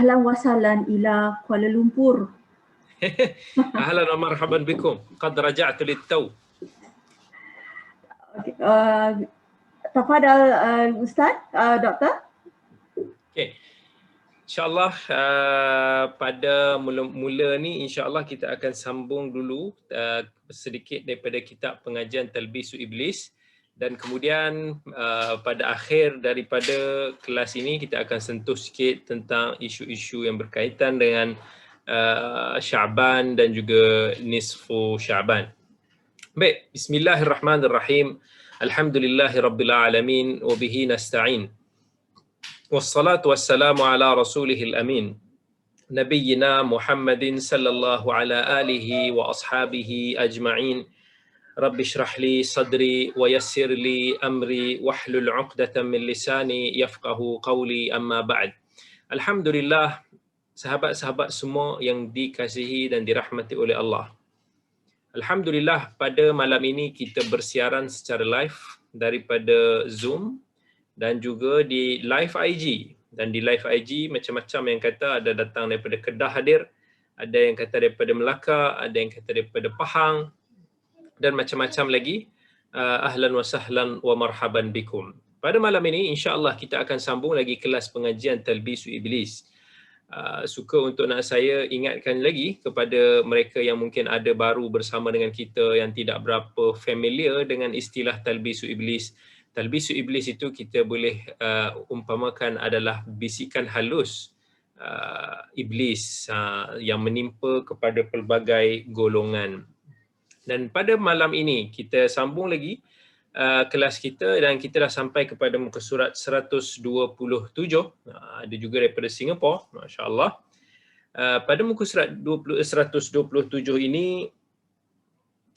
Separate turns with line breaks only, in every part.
ahlan wa sahlan ila Kuala Lumpur.
أهلا ومرحبا بكم قد رجعت للتو.
Okay. Tafadhal Ustaz, Doktor.
Okay. InsyaAllah pada mula-mula ni insyaAllah kita akan sambung dulu sedikit daripada kitab pengajian Talbisu Iblis, dan kemudian pada akhir daripada kelas ini kita akan sentuh sikit tentang isu-isu yang berkaitan dengan Sya'ban dan juga nisfu Sya'ban. Baik, bismillahirrahmanirrahim. Alhamdulillahirabbil alamin wa bihi nasta'in. Wassalatu wassalamu ala rasulihil amin. Nabiyyina Muhammadin sallallahu ala alihi wa ashabihi ajma'in. Rabbi shrah li sadri wa yassir li amri wahlul 'uqdatam min lisani yafqahu qawli, amma ba'd. Alhamdulillah, sahabat-sahabat semua yang dikasihi dan dirahmati oleh Allah. Alhamdulillah, pada malam ini kita bersiaran secara live daripada Zoom dan juga di live IG. Dan di live IG macam-macam yang kata, ada datang daripada Kedah hadir, ada yang kata daripada Melaka, ada yang kata daripada Pahang, dan macam-macam lagi. Ahlan wa sahlan wa marhaban bikum. Pada malam ini insya-Allah kita akan sambung lagi kelas pengajian Talbisu Iblis. Suka untuk nak saya ingatkan lagi kepada mereka yang mungkin ada baru bersama dengan kita, yang tidak berapa familiar dengan istilah Talbisu Iblis. Talbisu Iblis itu kita boleh umpamakan adalah bisikan halus Iblis yang menimpa kepada pelbagai golongan. Dan pada malam ini kita sambung lagi kelas kita, dan kita dah sampai kepada muka surat 127. Ada juga daripada Singapura, masya-Allah. Pada muka surat 127 ini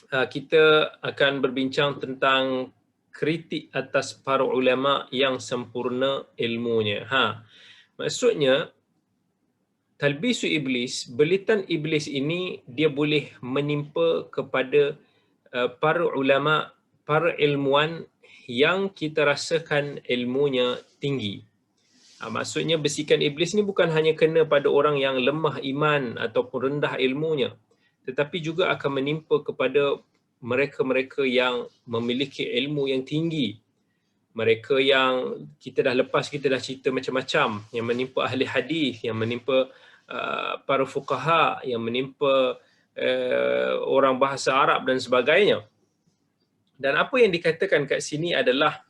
kita akan berbincang tentang kritik atas para ulama yang sempurna ilmunya. Maksudnya Talbisu Iblis, belitan iblis ini dia boleh menimpa kepada para ulama, para ilmuwan yang kita rasakan ilmunya tinggi. Maksudnya bisikan iblis ni bukan hanya kena pada orang yang lemah iman ataupun rendah ilmunya, tetapi juga akan menimpa kepada mereka-mereka yang memiliki ilmu yang tinggi. Mereka yang kita dah cerita macam-macam, yang menimpa ahli hadis, yang menimpa para fuqaha, yang menimpa orang bahasa Arab dan sebagainya. Dan apa yang dikatakan kat sini adalah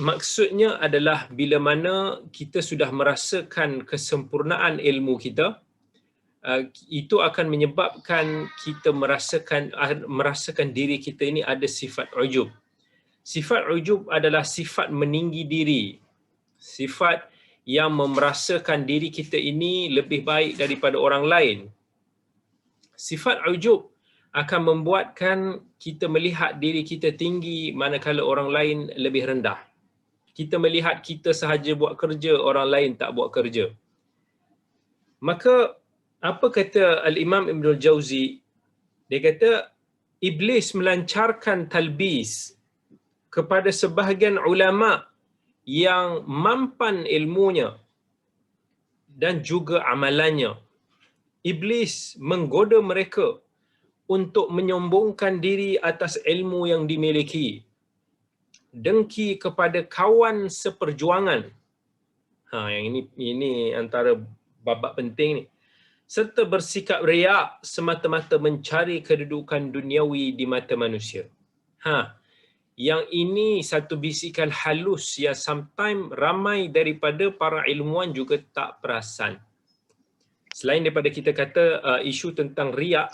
maksudnya adalah bila mana kita sudah merasakan kesempurnaan ilmu kita, itu akan menyebabkan kita merasakan diri kita ini ada sifat ujub. Sifat ujub adalah sifat meninggi diri, sifat yang memerasakan diri kita ini lebih baik daripada orang lain. Sifat ujub akan membuatkan kita melihat diri kita tinggi manakala orang lain lebih rendah. Kita melihat kita sahaja buat kerja, orang lain tak buat kerja. Maka apa kata Al-Imam Ibn Al-Jauzi? Dia kata iblis melancarkan talbis kepada sebahagian ulama yang mampan ilmunya dan juga amalannya. Iblis menggoda mereka untuk menyombongkan diri atas ilmu yang dimiliki, dengki kepada kawan seperjuangan. Yang ini antara babak penting ni. Serta bersikap riak semata-mata mencari kedudukan duniawi di mata manusia. Yang ini satu bisikan halus yang sometimes ramai daripada para ilmuwan juga tak perasan. Selain daripada kita kata isu tentang riak,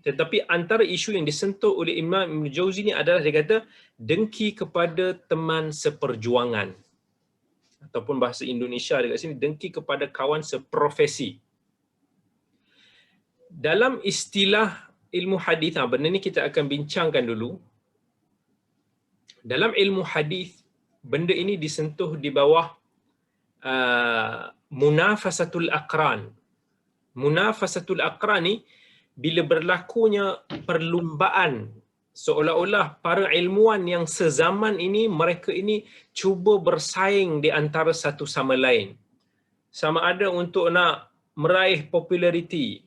tetapi antara isu yang disentuh oleh Imam Ibn Jauzi ni adalah dia kata dengki kepada teman seperjuangan. Ataupun bahasa Indonesia dekat sini, dengki kepada kawan seprofesi. Dalam istilah ilmu hadis, benda ni kita akan bincangkan dulu. Dalam ilmu hadis, benda ini disentuh di bawah munafasatul aqran. Munafasatul aqran ni bila berlakunya perlumbaan, seolah-olah para ilmuwan yang sezaman ini, mereka ini cuba bersaing di antara satu sama lain. sama ada untuk nak meraih populariti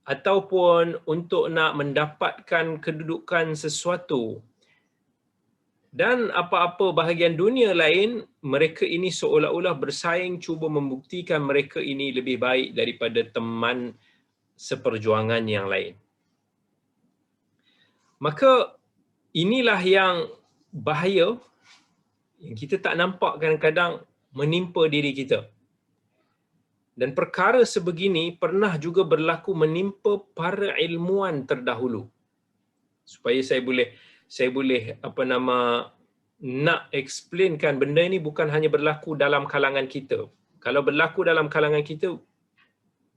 ataupun untuk nak mendapatkan kedudukan sesuatu dan apa-apa bahagian dunia lain, mereka ini seolah-olah bersaing cuba membuktikan mereka ini lebih baik daripada teman seperjuangan yang lain. Maka inilah yang bahaya yang kita tak nampak kadang-kadang menimpa diri kita. Dan perkara sebegini pernah juga berlaku menimpa para ilmuwan terdahulu. Supaya saya boleh nak explainkan benda ini bukan hanya berlaku dalam kalangan kita. Kalau berlaku dalam kalangan kita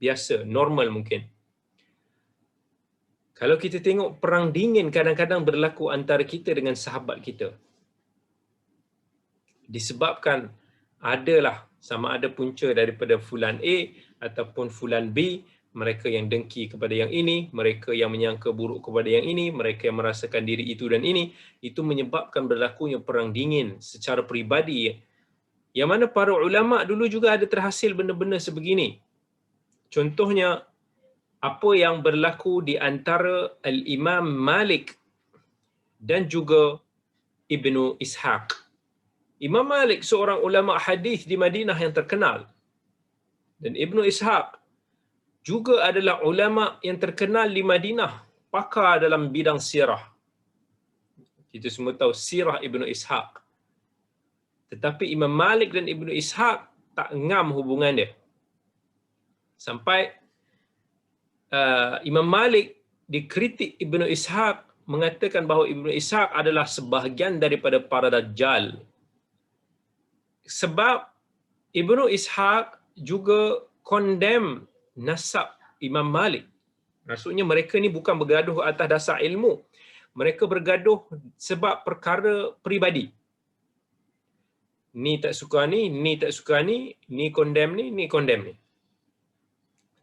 biasa, normal mungkin. Kalau kita tengok perang dingin kadang-kadang berlaku antara kita dengan sahabat kita. Disebabkan adalah sama ada punca daripada fulan A ataupun fulan B, mereka yang dengki kepada yang ini, mereka yang menyangka buruk kepada yang ini, mereka yang merasakan diri itu dan ini, itu menyebabkan berlakunya perang dingin secara peribadi. Yang mana para ulama dulu juga ada terhasil benda-benda sebegini. Contohnya, apa yang berlaku di antara Al-Imam Malik dan juga Ibnu Ishaq. Imam Malik seorang ulama hadis di Madinah yang terkenal. Dan Ibnu Ishaq juga adalah ulama yang terkenal di Madinah, pakar dalam bidang sirah. Kita semua tahu sirah Ibnu Ishaq. Tetapi Imam Malik dan Ibnu Ishaq tak ngam hubungan dia. Sampai Imam Malik dikritik Ibnu Ishaq, mengatakan bahawa Ibnu Ishaq adalah sebahagian daripada para dajjal. Sebab Ibnu Ishaq juga condemn nasab Imam Malik. Maksudnya mereka ni bukan bergaduh atas dasar ilmu. Mereka bergaduh sebab perkara peribadi. Ni tak suka ni tak suka ni condemn ni condemn ni.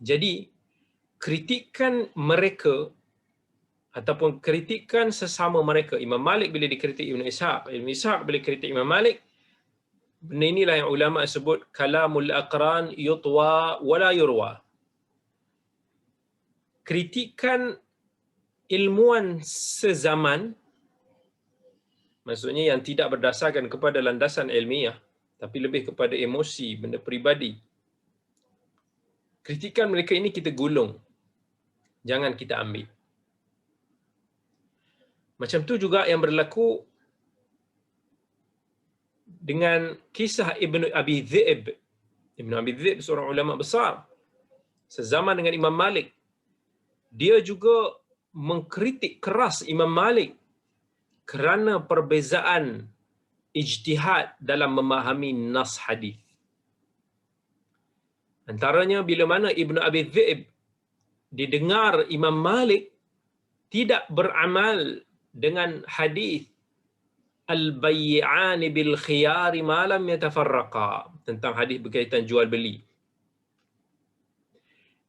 Jadi, kritikan mereka ataupun kritikan sesama mereka, Imam Malik bila dikritik Ibnu Ishaq, Ibnu Ishaq bila kritik Imam Malik, benda inilah yang ulama sebut kalamul aqran yutwa wala yurwa. Kritikan ilmuwan sezaman, maksudnya yang tidak berdasarkan kepada landasan ilmiah, tapi lebih kepada emosi, benda peribadi. Kritikan mereka ini kita gulung. Jangan kita ambil. Macam tu juga yang berlaku dengan kisah Ibnu Abi Dhi'b. Ibnu Abi Dhi'b seorang ulama besar sezaman dengan Imam Malik. Dia juga mengkritik keras Imam Malik kerana perbezaan ijtihad dalam memahami nas hadis. Antaranya bila mana Ibnu Abi Dhi'b didengar Imam Malik tidak beramal dengan hadis al-bay'ani bil khiyari ma lam yatafarraqa, tentang hadis berkaitan jual beli.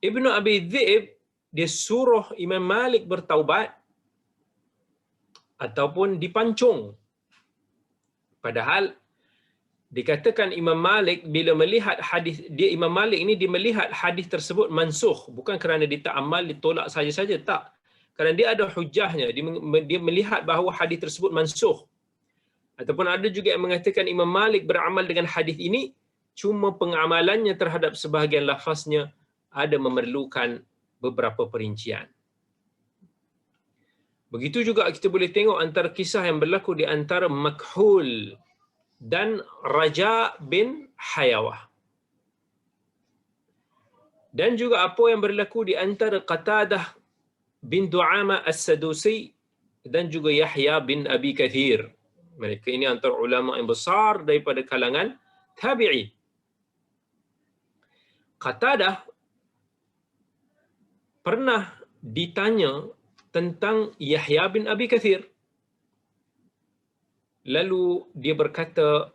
Ibnu Abi Dhi'b dia suruh Imam Malik bertaubat ataupun dipancung. Padahal dikatakan Imam Malik bila melihat hadis Imam Malik ini dia melihat hadis tersebut mansukh, bukan kerana dia tak amal ditolak saja-saja, tak. Kerana dia ada hujahnya, dia melihat bahawa hadis tersebut mansukh. Ataupun ada juga yang mengatakan Imam Malik beramal dengan hadis ini, cuma pengamalannya terhadap sebahagian lafaznya ada memerlukan beberapa perincian. Begitu juga kita boleh tengok antara kisah yang berlaku di antara Makhul dan Raja bin Hayawah. Dan juga apa yang berlaku di antara Qatadah bin Du'ama As-Sadusi dan juga Yahya bin Abi Kathir. Mereka ini antara ulama yang besar daripada kalangan tabi'i. Qatadah pernah ditanya tentang Yahya bin Abi Kathir. Lalu dia berkata,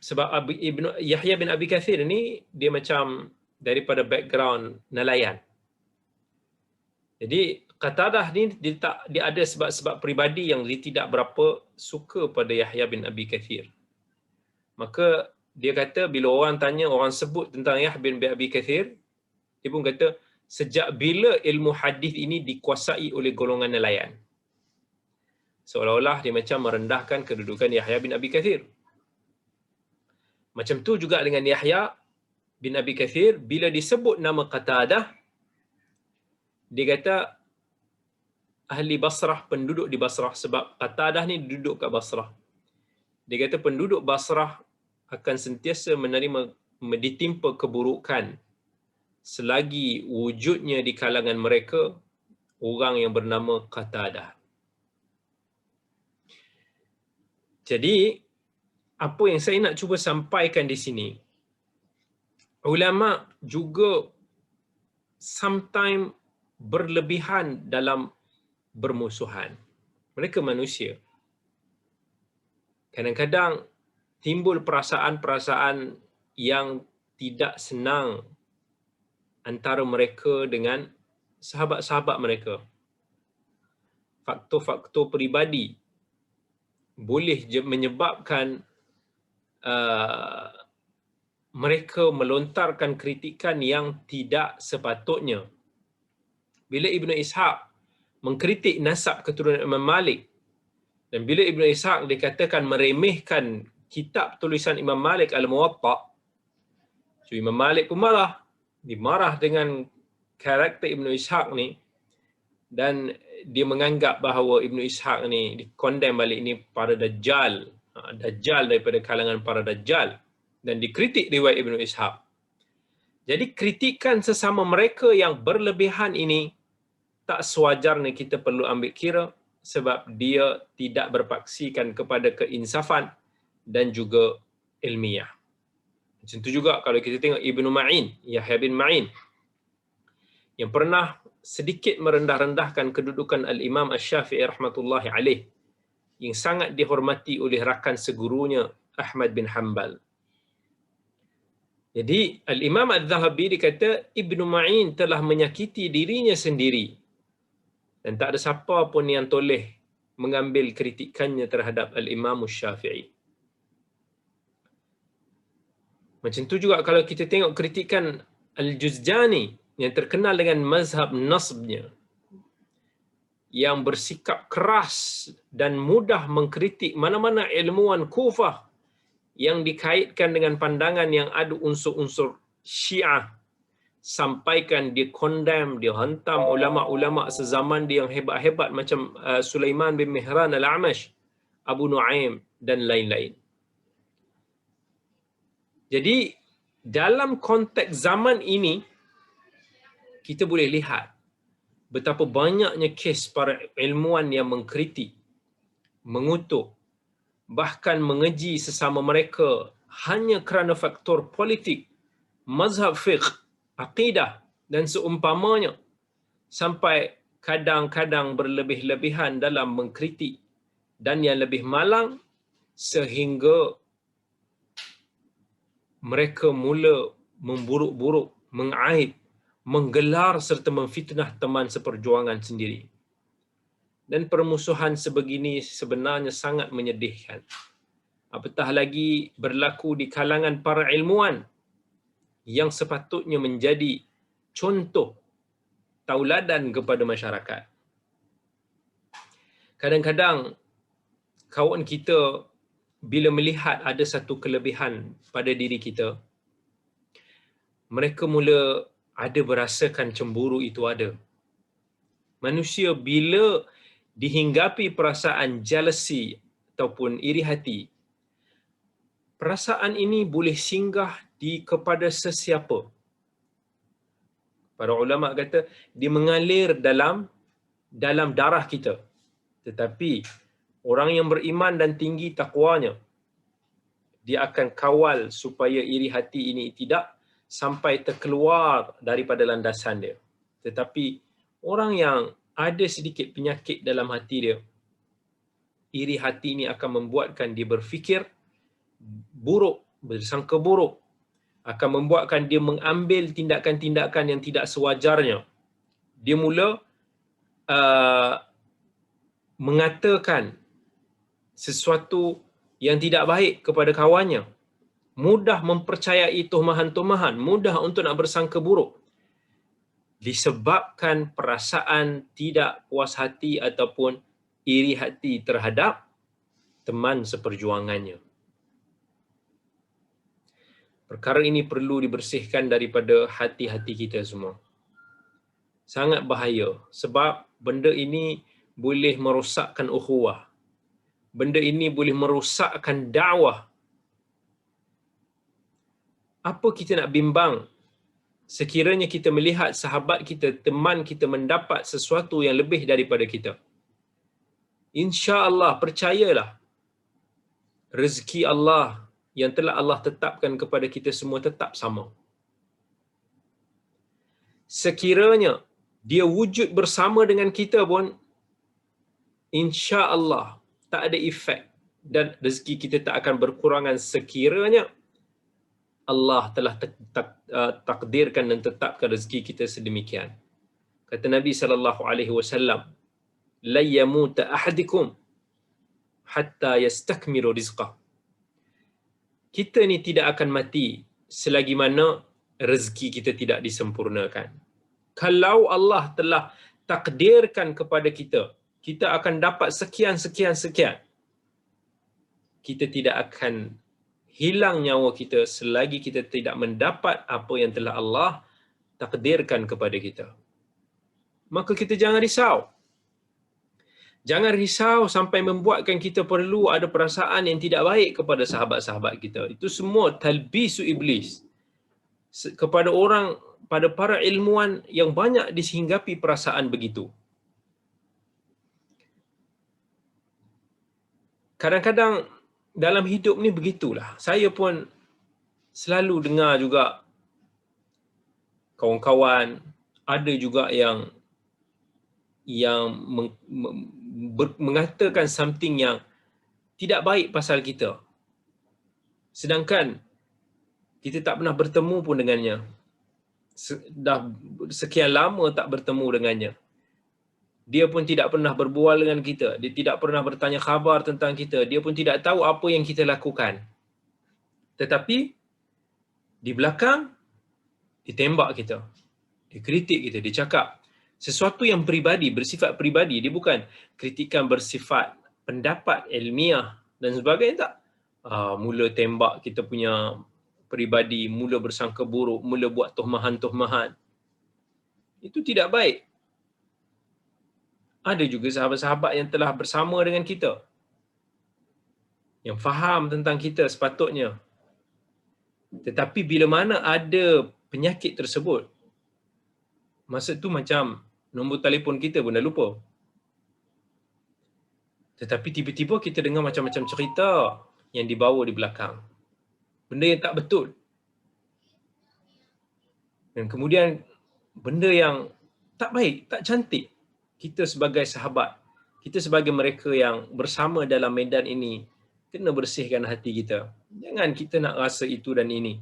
sebab Yahya bin Abi Kathir ni dia macam daripada background nelayan. Jadi Qatadah ni dia ada sebab-sebab peribadi yang dia tidak berapa suka pada Yahya bin Abi Kathir. Maka Dia kata bila orang tanya, orang sebut tentang Yahya bin Abi Kathir, dia pun kata sejak bila ilmu hadis ini dikuasai oleh golongan nelayan. Seolah-olah dia macam merendahkan kedudukan Yahya bin Abi Kathir. Macam tu juga dengan Yahya bin Abi Kathir, bila disebut nama Qatadah, dia kata ahli Basrah, penduduk di Basrah, sebab Qatadah ni duduk kat Basrah. Dia kata penduduk Basrah akan sentiasa ditimpa keburukan selagi wujudnya di kalangan mereka orang yang bernama Qatadah. Jadi, apa yang saya nak cuba sampaikan di sini, ulama juga sometimes berlebihan dalam bermusuhan. Mereka manusia. Kadang-kadang timbul perasaan-perasaan yang tidak senang antara mereka dengan sahabat-sahabat mereka. Faktor-faktor peribadi boleh menyebabkan mereka melontarkan kritikan yang tidak sepatutnya. Bila Ibnu Ishaq mengkritik nasab keturunan Imam Malik, dan bila Ibnu Ishaq dikatakan meremehkan kitab tulisan Imam Malik Al-Muwatta', so Imam Malik pun marah. Dia marah dengan karakter Ibnu Ishaq ni, dan dia menganggap bahawa Ibnu Ishaq ni dikondem balik ni para Dajjal, Dajjal daripada kalangan para Dajjal, dan dikritik riwayat Ibnu Ishaq. Jadi kritikan sesama mereka yang berlebihan ini tak sewajarnya kita perlu ambil kira, sebab dia tidak berpaksikan kepada keinsafan dan juga ilmiah. Macam tu juga kalau kita tengok Ibnu Ma'in, Yahya bin Ma'in, yang pernah sedikit merendah-rendahkan kedudukan Al-Imam Asy-Syafi'i rahmatullahi alaih, yang sangat dihormati oleh rakan segurunya Ahmad bin Hanbal. Jadi Al-Imam Al-Zahabi dikata Ibnu Ma'in telah menyakiti dirinya sendiri, dan tak ada siapa pun yang toleh mengambil kritikannya terhadap Al-Imam Asy-Syafi'i. Macam tu juga kalau kita tengok kritikan Al-Juzjani yang terkenal dengan mazhab nasbnya, yang bersikap keras dan mudah mengkritik mana-mana ilmuwan Kufah yang dikaitkan dengan pandangan yang ada unsur-unsur Syiah, sampaikan dia condemn, dia hantam ulama-ulama sezaman dia yang hebat-hebat macam Sulaiman bin Mihran Al-A'mash, Abu Nuaim dan lain-lain. Jadi dalam konteks zaman ini kita boleh lihat betapa banyaknya kes para ilmuwan yang mengkritik, mengutuk, bahkan mengeji sesama mereka hanya kerana faktor politik, mazhab fiqh, akidah dan seumpamanya, sampai kadang-kadang berlebih-lebihan dalam mengkritik, dan yang lebih malang sehingga mereka mula memburuk-buruk, mengaib, menggelar serta memfitnah teman seperjuangan sendiri. Dan permusuhan sebegini sebenarnya sangat menyedihkan. Apatah lagi berlaku di kalangan para ilmuwan yang sepatutnya menjadi contoh tauladan kepada masyarakat. Kadang-kadang kawan kita bila melihat ada satu kelebihan pada diri kita, mereka mula ada berasakan cemburu itu ada. Manusia bila dihinggapi perasaan jealousy ataupun iri hati, perasaan ini boleh singgah kepada sesiapa. Para ulama kata dia mengalir dalam darah kita. Tetapi orang yang beriman dan tinggi takwanya, dia akan kawal supaya iri hati ini tidak sampai terkeluar daripada landasan dia. Tetapi orang yang ada sedikit penyakit dalam hati dia, iri hati ini akan membuatkan dia berfikir buruk, bersangka buruk, akan membuatkan dia mengambil tindakan-tindakan yang tidak sewajarnya. Dia mula mengatakan sesuatu yang tidak baik kepada kawannya, mudah mempercayai tumahan-tumahan, mudah untuk nak bersangka buruk. Disebabkan perasaan tidak puas hati ataupun iri hati terhadap teman seperjuangannya. Perkara ini perlu dibersihkan daripada hati-hati kita semua. Sangat bahaya sebab benda ini boleh merosakkan ukhuwah. Benda ini boleh merosakkan dakwah. Apa kita nak bimbang sekiranya kita melihat sahabat kita, teman kita mendapat sesuatu yang lebih daripada kita? Insya-Allah, percayalah, rezeki Allah yang telah Allah tetapkan kepada kita semua tetap sama. Sekiranya dia wujud bersama dengan kita pun, insya-Allah tak ada efek dan rezeki kita tak akan berkurangan sekiranya Allah telah takdirkan dan tetapkan rezeki kita sedemikian. Kata Nabi SAW, la yamuta ahadikum hatta yastakmilu rizqah. Kita ni tidak akan mati selagi mana rezeki kita tidak disempurnakan. Kalau Allah telah takdirkan kepada kita, kita akan dapat sekian, kita tidak akan hilang nyawa kita selagi kita tidak mendapat apa yang telah Allah takdirkan kepada kita. Maka kita jangan risau. Jangan risau sampai membuatkan kita perlu ada perasaan yang tidak baik kepada sahabat-sahabat kita. Itu semua talbisu iblis. Kepada orang, pada para ilmuwan yang banyak disinggapi perasaan begitu. Kadang-kadang dalam hidup ni begitulah. Saya pun selalu dengar juga kawan-kawan, ada juga yang mengatakan something yang tidak baik pasal kita. Sedangkan kita tak pernah bertemu pun dengannya. Dah sekian lama tak bertemu dengannya. Dia pun tidak pernah berbual dengan kita. Dia tidak pernah bertanya khabar tentang kita. Dia pun tidak tahu apa yang kita lakukan. Tetapi di belakang ditembak kita. Dia kritik kita, dia cakap sesuatu yang peribadi, bersifat peribadi. Dia bukan kritikan bersifat pendapat ilmiah dan sebagainya, tak. Mula tembak kita punya peribadi, mula bersangka buruk, mula buat tuhmahan-tuhmahan. Itu tidak baik. Ada juga sahabat-sahabat yang telah bersama dengan kita, yang faham tentang kita sepatutnya. Tetapi bila mana ada penyakit tersebut, masa tu macam nombor telefon kita pun dah lupa. Tetapi tiba-tiba kita dengar macam-macam cerita yang dibawa di belakang. Benda yang tak betul. Dan kemudian benda yang tak baik, tak cantik. Kita sebagai sahabat, kita sebagai mereka yang bersama dalam medan ini, kena bersihkan hati kita. Jangan kita nak rasa itu dan ini.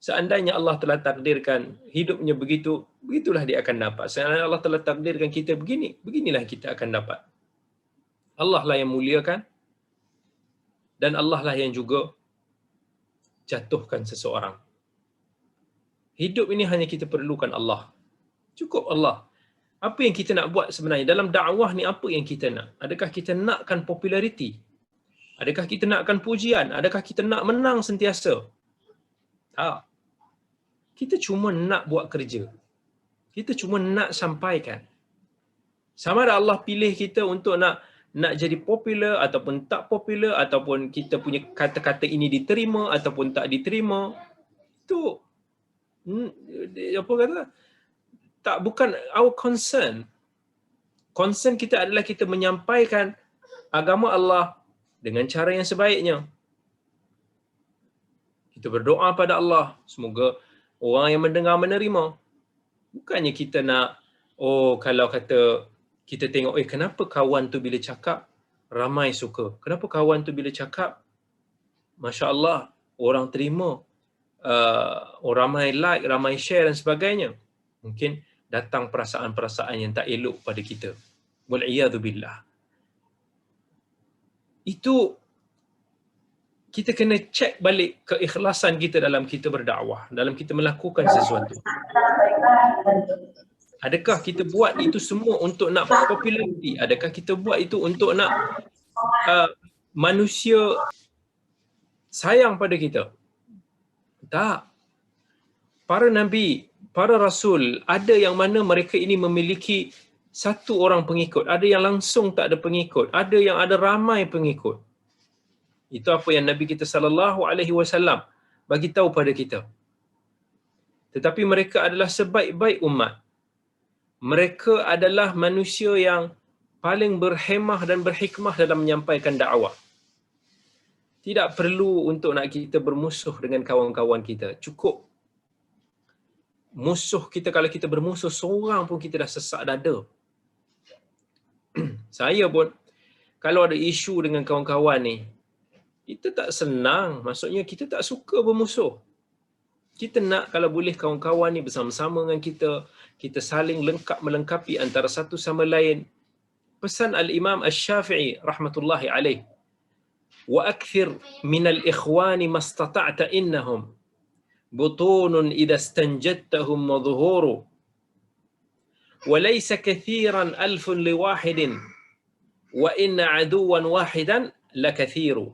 Seandainya Allah telah takdirkan hidupnya begitu, begitulah dia akan dapat. Seandainya Allah telah takdirkan kita begini, beginilah kita akan dapat. Allah lah yang muliakan dan Allah lah yang juga jatuhkan seseorang. Hidup ini hanya kita perlukan Allah. Cukup Allah. Apa yang kita nak buat sebenarnya dalam dakwah ni, apa yang kita nak? Adakah kita nakkan populariti? Adakah kita nakkan pujian? Adakah kita nak menang sentiasa? Tak. Kita cuma nak buat kerja. Kita cuma nak sampaikan. Sama ada Allah pilih kita untuk nak jadi popular ataupun tak popular, ataupun kita punya kata-kata ini diterima ataupun tak diterima, itu apa kata? Tak, bukan our concern. Concern kita adalah kita menyampaikan agama Allah dengan cara yang sebaiknya. Kita berdoa pada Allah, semoga orang yang mendengar menerima. Bukannya kita nak, kalau kata kita tengok, kenapa kawan tu bila cakap ramai suka? Kenapa kawan tu bila cakap, Masya Allah, orang terima, ramai like, ramai share dan sebagainya. Mungkin datang perasaan-perasaan yang tak elok pada kita. Wal'iyadhu billah. Itu kita kena cek balik keikhlasan kita dalam kita berdakwah, dalam kita melakukan sesuatu. Adakah kita buat itu semua untuk nak populariti? Adakah kita buat itu untuk nak manusia sayang pada kita? Tak. Para nabi, para rasul, ada yang mana mereka ini memiliki satu orang pengikut, ada yang langsung tak ada pengikut, ada yang ada ramai pengikut. Itu apa yang Nabi kita sallallahu alaihi wasallam bagi tahu pada kita. Tetapi mereka adalah sebaik-baik umat. Mereka adalah manusia yang paling berhemah dan berhikmah dalam menyampaikan dakwah. Tidak perlu untuk nak kita bermusuh dengan kawan-kawan kita. Cukup musuh kita, kalau kita bermusuh seorang pun kita dah sesak dada. Saya pun kalau ada isu dengan kawan-kawan ni, kita tak senang. Maksudnya kita tak suka bermusuh. Kita nak kalau boleh kawan-kawan ni bersama-sama dengan kita, kita saling melengkapi antara satu sama lain. Pesan Al-Imam Asy-Syafi'i rahmatullahi alaih, wa akthir minal ikhwani mastata'ta innahum butunun idza istanjadtahum wa dhuhuru wa laysa kathiran alfun liwahidin wa inna aduwan wahidan lakathiru.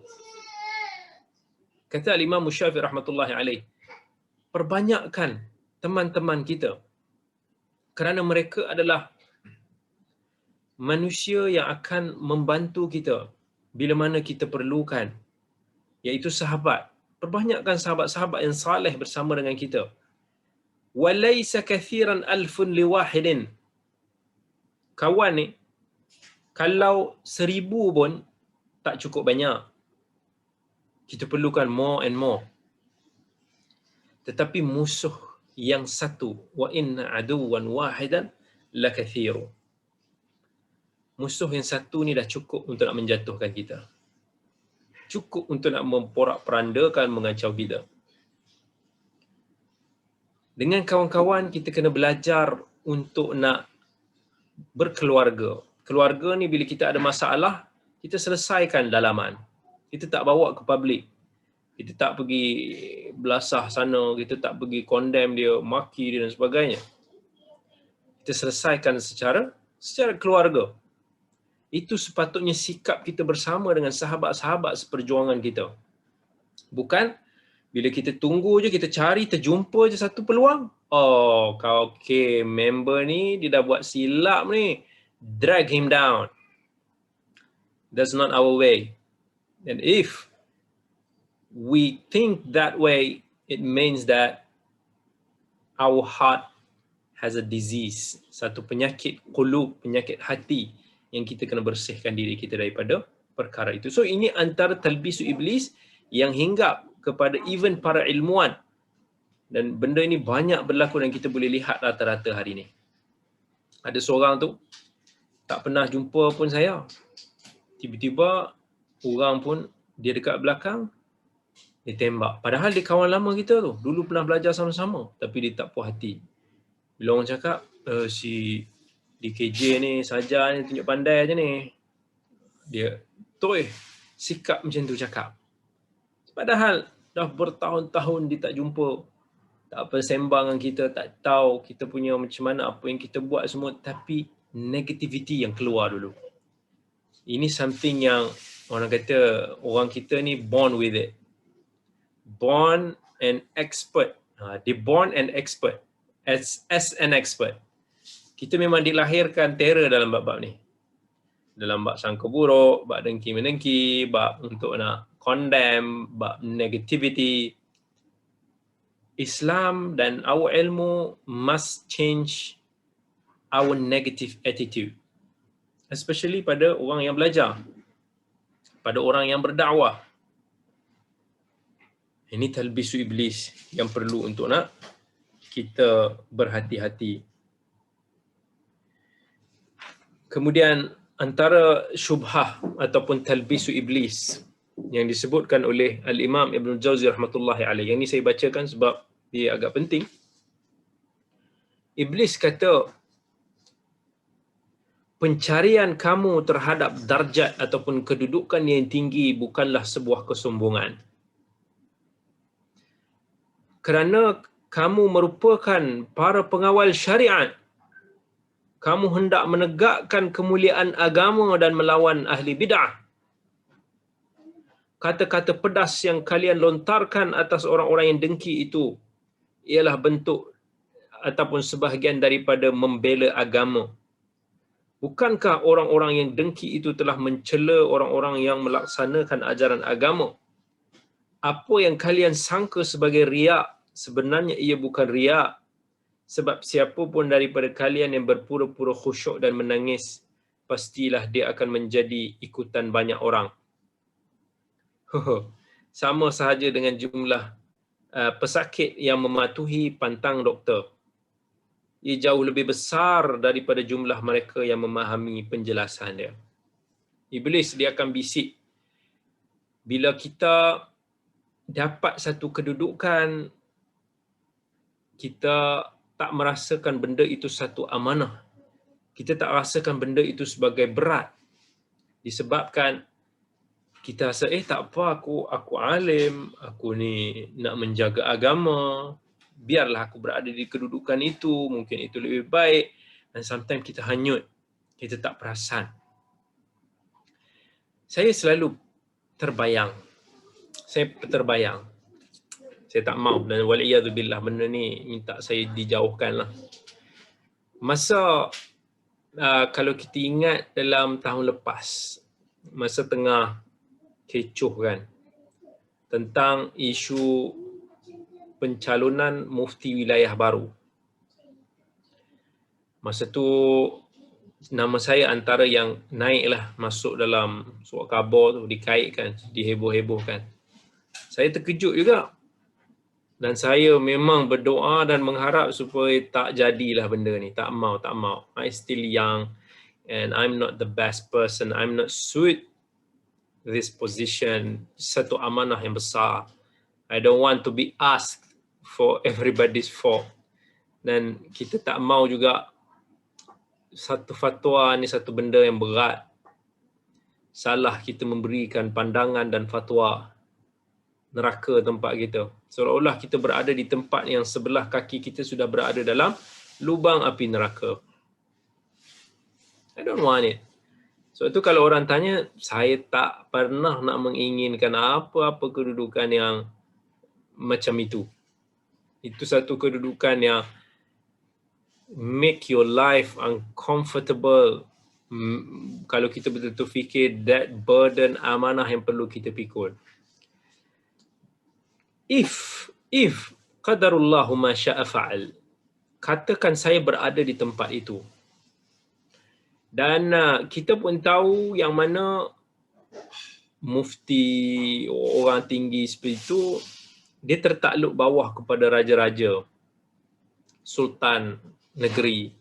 Kata Imam Syafi'i rahmatullahi alaih, perbanyakkan teman-teman kita kerana mereka adalah manusia yang akan membantu kita bila mana kita perlukan, iaitu sahabat. Perbanyakkan sahabat-sahabat yang saleh bersama dengan kita. Walaysa kathiran alfun liwahidin. Kawan ni kalau 1000 pun tak cukup banyak. Kita perlukan more and more. Tetapi musuh yang satu, wa inna aduwan wahidan lakathiru. Musuh yang satu ni dah cukup untuk nak menjatuhkan kita. Cukup untuk nak memporak-perandakan, mengacau kita. Dengan kawan-kawan kita kena belajar untuk nak berkeluarga. Keluarga ni bila kita ada masalah, kita selesaikan dalaman. Kita tak bawa ke public. Kita tak pergi belasah sana, kita tak pergi condemn dia, maki dia dan sebagainya. Kita selesaikan secara keluarga. Itu sepatutnya sikap kita bersama dengan sahabat-sahabat seperjuangan kita. Bukan bila kita tunggu je, kita cari, terjumpa je satu peluang. Oh, okay, member ni dia dah buat silap ni, drag him down. That's not our way. And if we think that way, it means that our heart has a disease, satu penyakit qulub, penyakit hati yang kita kena bersihkan diri kita daripada perkara itu. So ini antara talbisu iblis yang hinggap kepada even para ilmuwan, dan benda ini banyak berlaku dan kita boleh lihat rata-rata hari ini. Ada seorang tu tak pernah jumpa pun saya, tiba-tiba orang pun dia dekat belakang, dia tembak. Padahal dia kawan lama kita tu, dulu pernah belajar sama-sama, tapi dia tak puas hati. Bila orang cakap, si DKJ ni, saja ni, tunjuk pandai je ni, dia sikap macam tu cakap. Padahal dah bertahun-tahun dia tak jumpa, tak apa sembang dengan kita, tak tahu kita punya macam mana, apa yang kita buat semua, tapi negativity yang keluar dulu. Ini something yang orang kata, orang kita ni born with it. Born and expert. Dia born and expert. As an expert. Kita memang dilahirkan terror dalam bab-bab ni. Dalam bab sangka buruk, bab dengki-menengki, bab untuk nak condemn, bab negativity. Islam dan our ilmu must change our negative attitude. Especially pada orang yang belajar, pada orang yang berdakwah. Ini talbisu iblis yang perlu untuk nak kita berhati-hati. Kemudian antara syubhah ataupun talbisu iblis yang disebutkan oleh Al-Imam Ibn Jauzi rahmatullahi alaih, yang ini saya bacakan sebab dia agak penting. Iblis kata, pencarian kamu terhadap darjat ataupun kedudukan yang tinggi bukanlah sebuah kesombongan. kerana kamu merupakan para pengawal syariat, kamu hendak menegakkan kemuliaan agama dan melawan ahli bid'ah. Kata-kata pedas yang kalian lontarkan atas orang-orang yang dengki itu ialah bentuk ataupun sebahagian daripada membela agama. Bukankah orang-orang yang dengki itu telah mencela orang-orang yang melaksanakan ajaran agama? Apa yang kalian sangka sebagai riak, sebenarnya ia bukan riak. Sebab siapa pun daripada kalian yang berpura-pura khusyuk dan menangis, pastilah dia akan menjadi ikutan banyak orang. Sama sahaja dengan jumlah pesakit yang mematuhi pantang doktor. Ia jauh lebih besar daripada jumlah mereka yang memahami penjelasan dia. Iblis dia akan bisik. Bila kita dapat satu kedudukan, kita tak merasakan benda itu satu amanah. Kita tak rasakan benda itu sebagai berat. Disebabkan kita rasa, tak apa, aku alim, aku ni nak menjaga agama, biarlah aku berada di kedudukan itu, mungkin itu lebih baik. Dan sometimes kita hanyut, kita tak perasan. Saya selalu terbayang, saya tak mahu, dan waliyadzubillah, benda ni minta saya dijauhkan lah. Masa kalau kita ingat dalam tahun lepas, masa tengah kecoh kan, tentang isu pencalonan mufti wilayah baru. Masa tu nama saya antara yang naiklah masuk dalam surat khabar tu, dikaitkan, diheboh-hebohkan. Saya terkejut juga. Dan saya memang berdoa dan mengharap supaya tak jadilah benda ni. Tak mau. I still young and I'm not the best person. I'm not suit this position. Satu amanah yang besar. I don't want to be asked for everybody's fault. Dan kita tak mau juga satu fatwa ni satu benda yang berat. Salah kita memberikan pandangan dan fatwa, neraka tempat kita. Seolah-olah kita berada di tempat yang sebelah kaki kita sudah berada dalam lubang api neraka. I don't want it. So itu kalau orang tanya, saya tak pernah nak menginginkan apa-apa kedudukan yang macam itu. Itu satu kedudukan yang make your life uncomfortable. Kalau kita betul-betul fikir, that burden amanah yang perlu kita pikul. If qadarullahu ma syaa fa'al, katakan saya berada di tempat itu. Dan kita pun tahu yang mana mufti, orang tinggi seperti itu, dia tertakluk bawah kepada raja-raja, sultan negeri.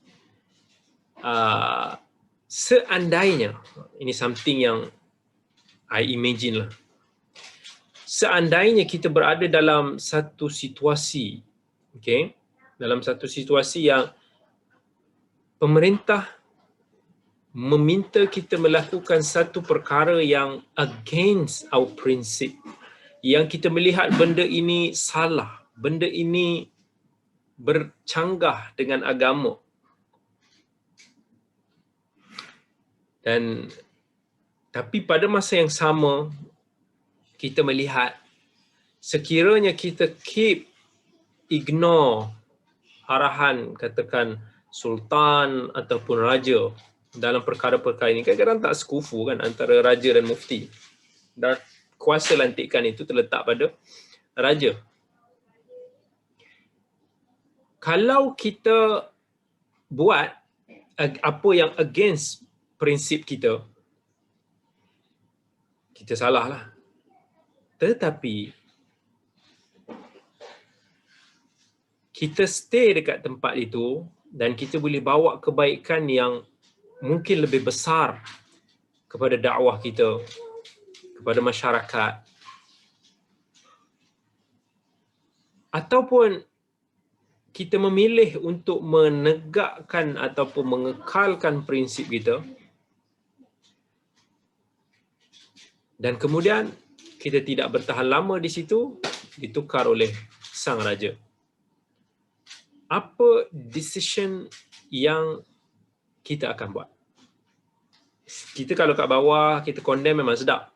Seandainya, ini something yang I imagine lah, seandainya kita berada dalam satu situasi, okay, dalam satu situasi yang pemerintah meminta kita melakukan satu perkara yang against our principle, yang kita melihat benda ini salah, benda ini bercanggah dengan agama. Dan tapi pada masa yang sama, kita melihat sekiranya kita keep ignore arahan, katakan sultan ataupun raja dalam perkara-perkara ini, kadang-kadang tak sekufu kan antara raja dan mufti. Dan kuasa lantikan itu terletak pada raja. Kalau kita buat apa yang against prinsip kita, kita salah lah. Tetapi kita stay dekat tempat itu dan kita boleh bawa kebaikan yang mungkin lebih besar kepada dakwah kita, kepada masyarakat. Ataupun kita memilih untuk menegakkan ataupun mengekalkan prinsip kita, dan kemudian kita tidak bertahan lama di situ, ditukar oleh sang raja. Apa decision yang kita akan buat? Kita kalau kat bawah, kita condemn memang sedap.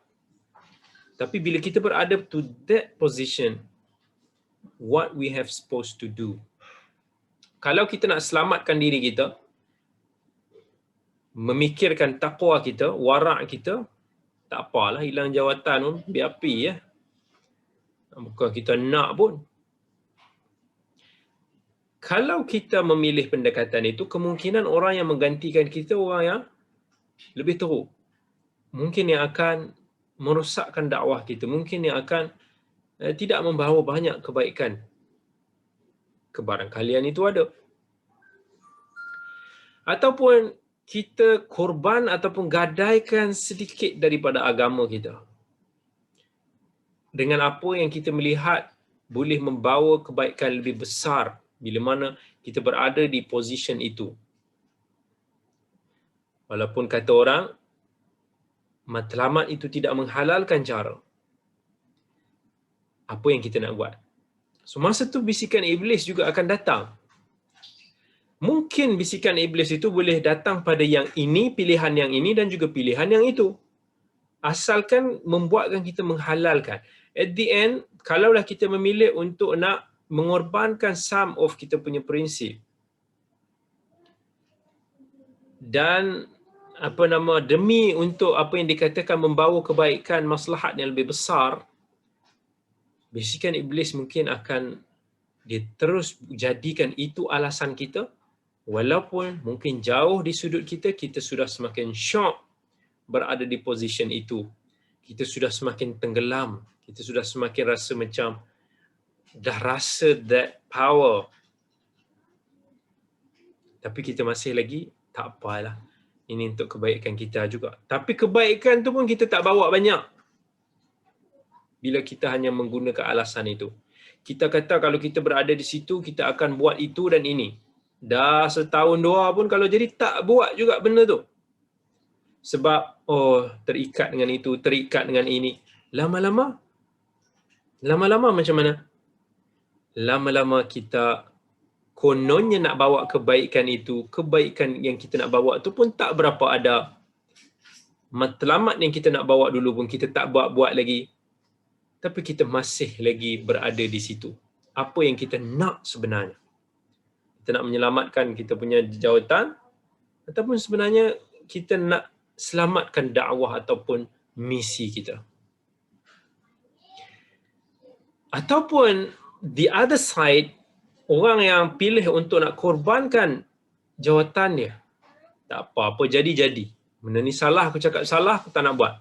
Tapi bila kita berada to that position, what we have supposed to do? Kalau kita nak selamatkan diri kita, memikirkan takwa kita, warak kita, tak apalah hilang jawatan pun, biar api ya. Bukan kita nak pun. Kalau kita memilih pendekatan itu, kemungkinan orang yang menggantikan kita orang yang lebih teruk. Mungkin yang akan merosakkan dakwah kita. Mungkin yang akan tidak membawa banyak kebaikan. Kebarangkalian itu ada. Ataupun kita korban ataupun gadaikan sedikit daripada agama kita. Dengan apa yang kita melihat boleh membawa kebaikan lebih besar bila mana kita berada di position itu. Walaupun kata orang, matlamat itu tidak menghalalkan cara. Apa yang kita nak buat? So masa tu bisikan iblis juga akan datang. Mungkin bisikan iblis itu boleh datang pada yang ini, pilihan yang ini dan juga pilihan yang itu. Asalkan membuatkan kita menghalalkan. At the end, kalaulah kita memilih untuk nak mengorbankan some of kita punya prinsip dan demi untuk apa yang dikatakan membawa kebaikan, maslahat yang lebih besar, bisikan iblis mungkin akan dia terus jadikan itu alasan kita, walaupun mungkin jauh di sudut kita, kita sudah semakin shock berada di position itu. Kita sudah semakin tenggelam, kita sudah semakin rasa macam dah rasa that power. Tapi kita masih lagi, tak apalah. Ini untuk kebaikan kita juga. Tapi kebaikan tu pun kita tak bawa banyak. Bila kita hanya menggunakan alasan itu. Kita kata kalau kita berada di situ, kita akan buat itu dan ini. Dah setahun dua pun kalau jadi tak buat juga benda tu. Sebab, terikat dengan itu, terikat dengan ini. Lama-lama macam mana? Lama-lama kita kononnya nak bawa kebaikan itu, kebaikan yang kita nak bawa tu pun tak berapa ada. Matlamat yang kita nak bawa dulu pun kita tak buat lagi. Tapi kita masih lagi berada di situ. Apa yang kita nak sebenarnya? Kita nak menyelamatkan kita punya jawatan ataupun sebenarnya kita nak selamatkan dakwah ataupun misi kita. Ataupun the other side, orang yang pilih untuk nak korbankan jawatan dia. Tak apa-apa, jadi-jadi. Benda ni salah, aku cakap salah, aku tak nak buat.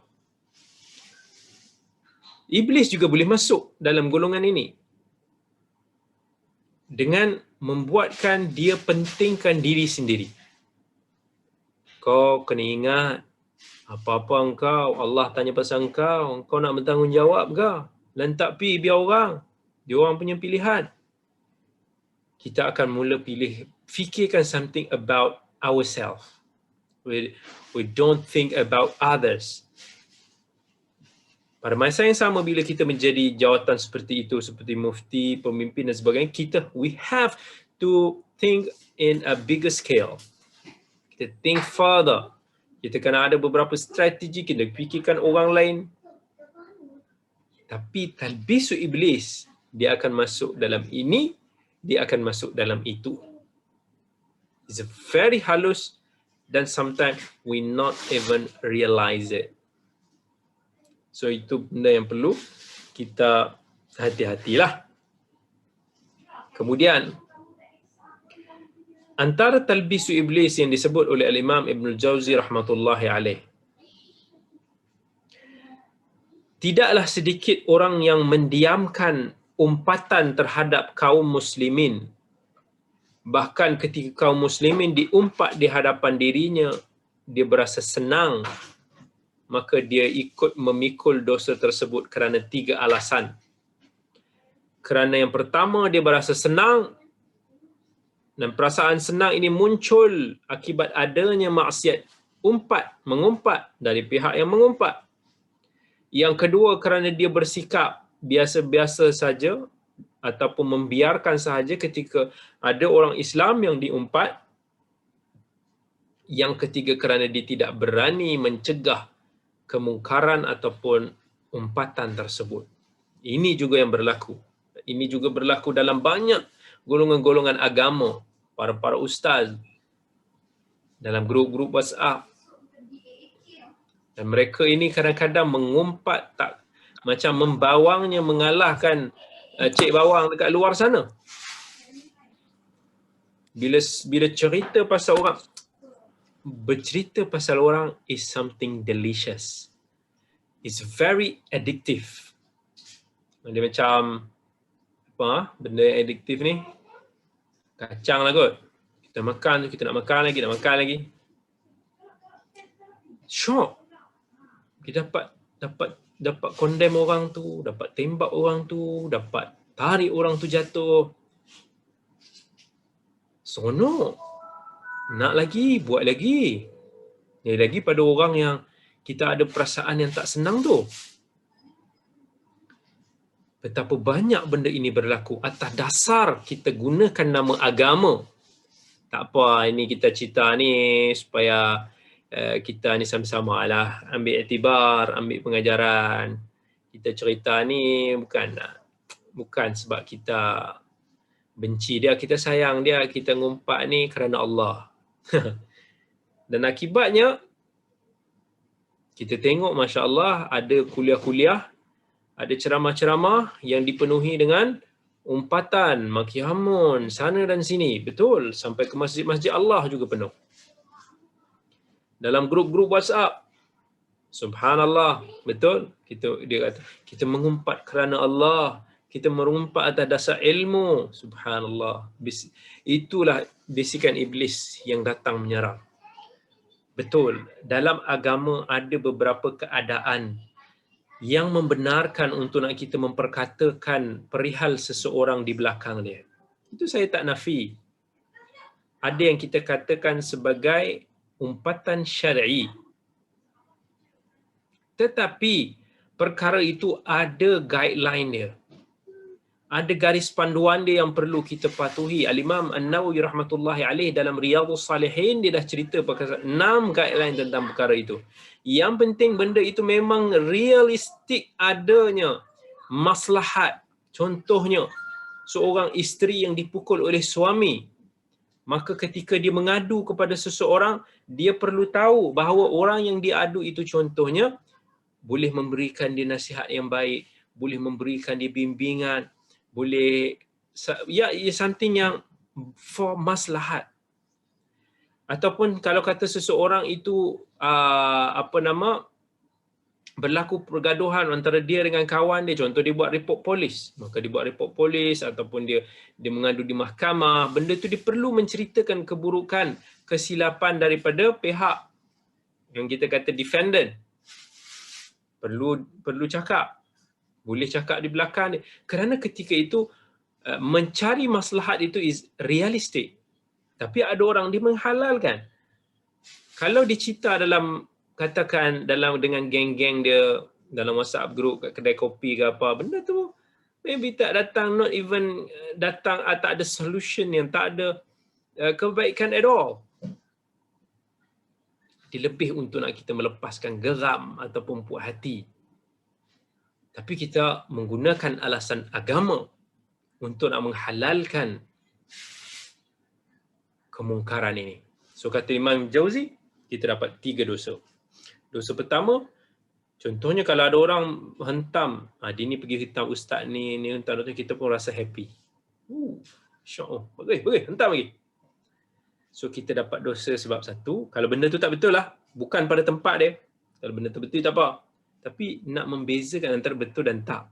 Iblis juga boleh masuk dalam golongan ini. Dengan membuatkan dia pentingkan diri sendiri. Kau kena ingat, apa-apa engkau, Allah tanya pasal engkau nak bertanggungjawab ke? Lantak pi biar orang. Dia orang punya pilihan. Kita akan mula fikirkan something about ourselves. We don't think about others. Pada masa yang sama bila kita menjadi jawatan seperti itu, seperti mufti, pemimpin dan sebagainya, we have to think in a bigger scale. Kita think further. Kita kena ada beberapa strategi, kita fikirkan orang lain. Tapi talbisu iblis, dia akan masuk dalam ini, dia akan masuk dalam itu. It's very halus dan sometimes we not even realize it. So itu benda yang perlu kita hati-hatilah. Kemudian antara talbisu iblis yang disebut oleh Al-Imam Ibn Jauzi rahmatullahi alaih. Tidaklah sedikit orang yang mendiamkan umpatan terhadap kaum muslimin. Bahkan ketika kaum muslimin diumpat di hadapan dirinya, dia berasa senang. Maka dia ikut memikul dosa tersebut kerana 3 alasan. Kerana yang pertama, dia berasa senang. Dan perasaan senang ini muncul akibat adanya maksiat mengumpat dari pihak yang mengumpat. Yang kedua, kerana dia bersikap biasa-biasa saja ataupun membiarkan sahaja ketika ada orang Islam yang diumpat. Yang ketiga, kerana dia tidak berani mencegah kemungkaran ataupun umpatan tersebut. Ini juga yang berlaku. Ini juga berlaku dalam banyak golongan-golongan agama, para ustaz, dalam grup-grup WhatsApp. Dan mereka ini kadang-kadang mengumpat tak macam membawangnya mengalahkan cik bawang dekat luar sana. Bila cerita pasal orang, bercerita pasal orang is something delicious. It's very addictive. Dia macam apa? Benda yang addictive ni kacang lah kot. Kita makan, kita nak makan lagi. Shock. Kita dapat condemn orang tu, dapat tembak orang tu, dapat tarik orang tu jatuh. Seronok. Nak lagi, buat lagi. Lagi pada orang yang kita ada perasaan yang tak senang tu. Betapa banyak benda ini berlaku atas dasar kita gunakan nama agama. Tak apa, ini kita cerita ni supaya kita ni sama-sama lah ambil iktibar, ambil pengajaran. Kita cerita ni bukan sebab kita benci dia, kita sayang dia, kita ngumpat ni kerana Allah. Dan akibatnya kita tengok Masya Allah ada kuliah-kuliah, ada ceramah-ceramah yang dipenuhi dengan umpatan, maki hamun, sana dan sini. Betul, sampai ke masjid-masjid Allah juga penuh. Dalam grup-grup WhatsApp, subhanallah, betul, dia kata kita mengumpat kerana Allah, kita mengumpat atas dasar ilmu, subhanallah. Itulah bisikan iblis yang datang menyerang. Betul, dalam agama ada beberapa keadaan yang membenarkan untuk nak kita memperkatakan perihal seseorang di belakang dia. Itu saya tak nafi. Ada yang kita katakan sebagai umpatan syar'i. Tetapi perkara itu ada guideline dia. Ada garis panduan dia yang perlu kita patuhi. Al-Imam An-Nawawi rahmatullahi alaih dalam Riyadhus Salihin dia dah cerita pasal 6 guideline tentang perkara itu. Yang penting benda itu memang realistik adanya maslahat. Contohnya, seorang isteri yang dipukul oleh suami, maka ketika dia mengadu kepada seseorang, dia perlu tahu bahawa orang yang diadu itu contohnya boleh memberikan dia nasihat yang baik, boleh memberikan dia bimbingan, boleh something yang for maslahat. Ataupun kalau kata seseorang itu berlaku pergaduhan antara dia dengan kawan dia, contoh dia buat report polis, maka dia buat report polis ataupun dia mengadu di mahkamah, benda tu dia perlu menceritakan keburukan, kesilapan daripada pihak yang kita kata defendant. Perlu cakap. Boleh cakap di belakang dia. Kerana ketika itu mencari maslahat itu is realistik. Tapi ada orang dia menghalalkan. Kalau dicita dalam katakan dengan geng-geng dia dalam WhatsApp group kat kedai kopi ke apa, benda tu maybe tak datang, not even datang, tak ada solution, yang tak ada kebaikan at all. Dia lebih untuk nak kita melepaskan geram ataupun puas hati. Tapi kita menggunakan alasan agama untuk nak menghalalkan kemungkaran ini. So kata Imam Jauzi, kita dapat 3 dosa. Dosa pertama, contohnya kalau ada orang hentam, dia ni pergi hentam ustaz ni hentam, kita pun rasa happy. Syok, bagus, hentam lagi. So kita dapat dosa sebab satu, kalau benda tu tak betul lah, bukan pada tempat dia. Kalau benda tu betul tak apa. Tapi nak membezakan antara betul dan tak.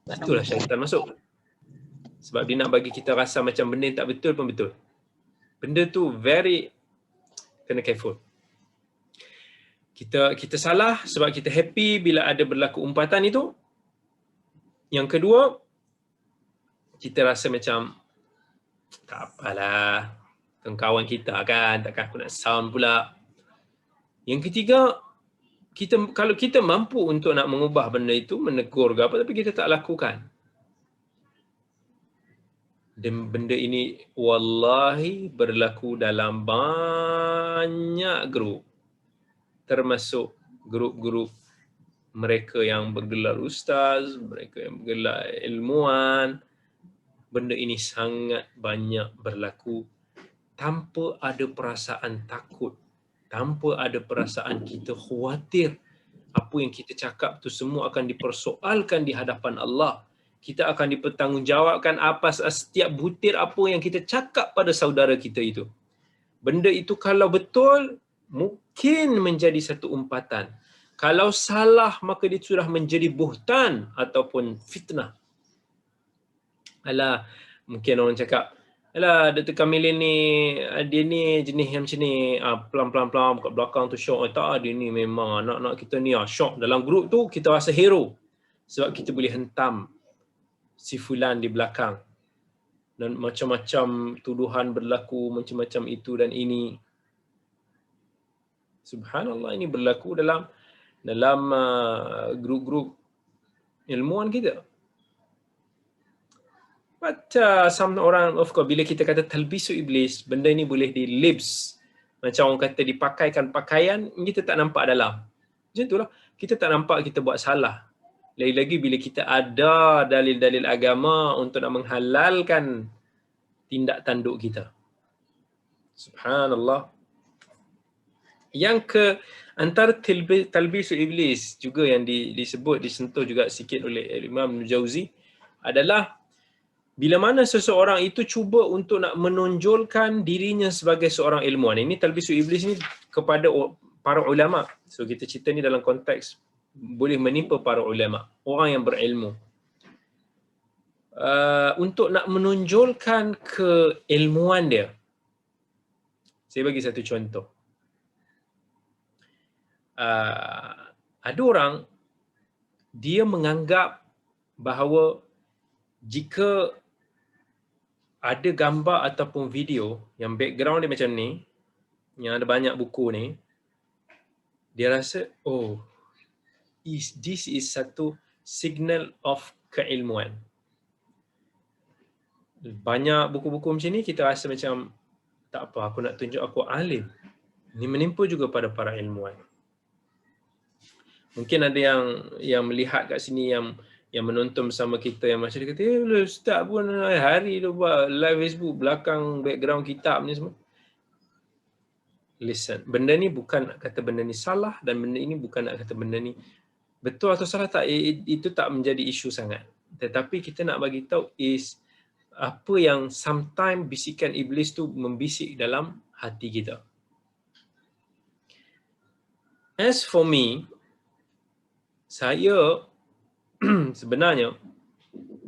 Itulah syaitan masuk. Sebab dia nak bagi kita rasa macam benda yang tak betul pun betul. Benda tu kena careful. Kita salah sebab kita happy bila ada berlaku umpatan itu. Yang kedua, kita rasa macam tak apalah, kawan kita kan, takkan aku nak sound pula. Yang ketiga, kalau kita mampu untuk nak mengubah benda itu, menegur ke apa, tapi kita tak lakukan. Dan benda ini wallahi berlaku dalam banyak grup, termasuk grup-grup mereka yang bergelar ustaz, mereka yang bergelar ilmuwan. Benda ini sangat banyak berlaku tanpa ada perasaan takut, tanpa ada perasaan kita khawatir apa yang kita cakap tu semua akan dipersoalkan di hadapan Allah. Kita akan dipertanggungjawabkan atas setiap butir apa yang kita cakap pada saudara kita itu. Benda itu kalau betul, mungkin menjadi satu umpatan. Kalau salah, maka dia sudah menjadi buhtan ataupun fitnah. Alah, mungkin orang cakap, alah, Dr. Kamilin ni, dia ni jenis yang macam ni, pelan-pelan kat belakang tu syok. Tak, dia ni memang anak-anak kita ni syok. Dalam grup tu, kita rasa hero. Sebab kita boleh hentam si fulan di belakang. Dan macam-macam tuduhan berlaku, macam-macam itu dan ini. Subhanallah, ini berlaku dalam grup-grup ilmuwan kita. But some orang, of course, bila kita kata talbisu iblis, benda ni boleh di-libs. Macam orang kata dipakaikan pakaian, kita tak nampak dalam. Macam itulah, kita tak nampak kita buat salah. Lagi-lagi bila kita ada dalil-dalil agama untuk nak menghalalkan tindak tanduk kita. Subhanallah. Yang antara talbisu iblis juga yang disentuh juga sikit oleh Imam Jauzi adalah bila mana seseorang itu cuba untuk nak menonjolkan dirinya sebagai seorang ilmuwan. Ini talbisu iblis ni kepada para ulama. So kita cerita ni dalam konteks boleh menimpa para ulama, orang yang berilmu. Untuk nak menonjolkan keilmuan dia. Saya bagi satu contoh. Ada orang dia menganggap bahawa jika ada gambar ataupun video yang background dia macam ni, yang ada banyak buku ni, dia rasa, oh, this is satu signal of keilmuan. Banyak buku-buku macam ni, kita rasa macam, tak apa, aku nak tunjuk aku alim. Ini menimpa juga pada para ilmuwan. Mungkin ada yang melihat kat sini yang menonton bersama kita yang macam dia kata, ustaz pun hari tu buat live Facebook belakang background kitab ni semua. Listen, benda ni bukan nak kata benda ni salah dan benda ini bukan nak kata benda ni betul atau salah, tak, itu tak menjadi isu sangat. Tetapi kita nak bagi tahu is apa yang sometimes bisikan iblis tu membisik dalam hati kita. As for me, saya sebenarnya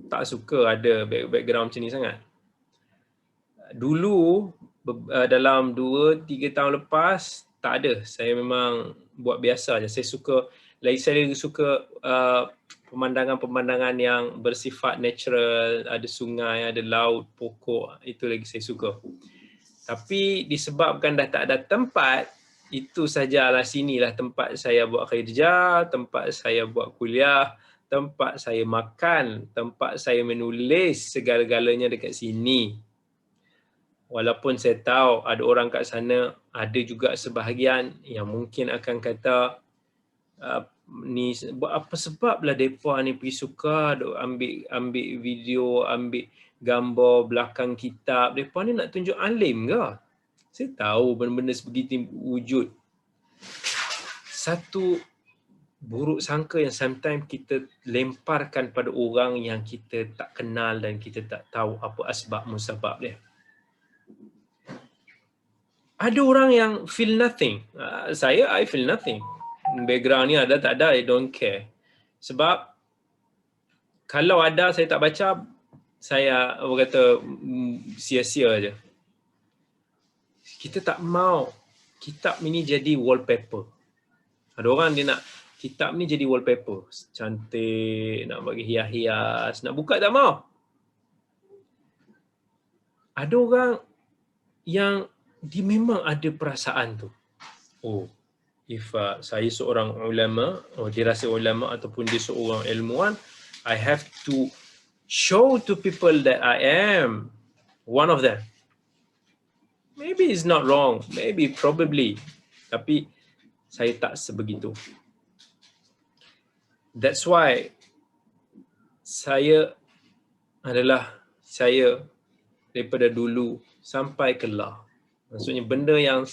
tak suka ada background macam ni sangat. Dulu dalam 2-3 tahun lepas tak ada. Saya memang buat biasa je. Saya suka pemandangan-pemandangan yang bersifat natural, ada sungai, ada laut, pokok, itu lagi saya suka. Tapi disebabkan dah tak ada tempat, itu sajalah sinilah tempat saya buat kerja, tempat saya buat kuliah, tempat saya makan, tempat saya menulis, segala-galanya dekat sini. Walaupun saya tahu ada orang kat sana, ada juga sebahagian yang mungkin akan kata, ni buat apa sebablah mereka ni pergi suka ambil video, ambil gambar belakang kitab. Mereka ni nak tunjuk alim ke? Saya tahu benda-benda sebegitu wujud. Satu buruk sangka yang sometimes kita lemparkan pada orang yang kita tak kenal dan kita tak tahu apa asbab musabab dia. Ada orang yang feel nothing. I feel nothing. Background ni ada tak ada, I don't care. Sebab kalau ada saya tak baca, saya sia-sia je. Kita tak mau kitab ini jadi wallpaper. Ada orang dia nak kitab ni jadi wallpaper. Cantik, nak bagi hias-hias, nak buka tak mau. Ada orang yang dia memang ada perasaan tu. Oh, if saya seorang ulama, dia rasa ulama ataupun dia seorang ilmuwan, I have to show to people that I am one of them. Maybe it's not wrong, maybe probably, tapi saya tak sebegitu. That's why saya daripada dulu sampai kelah. Maksudnya benda yang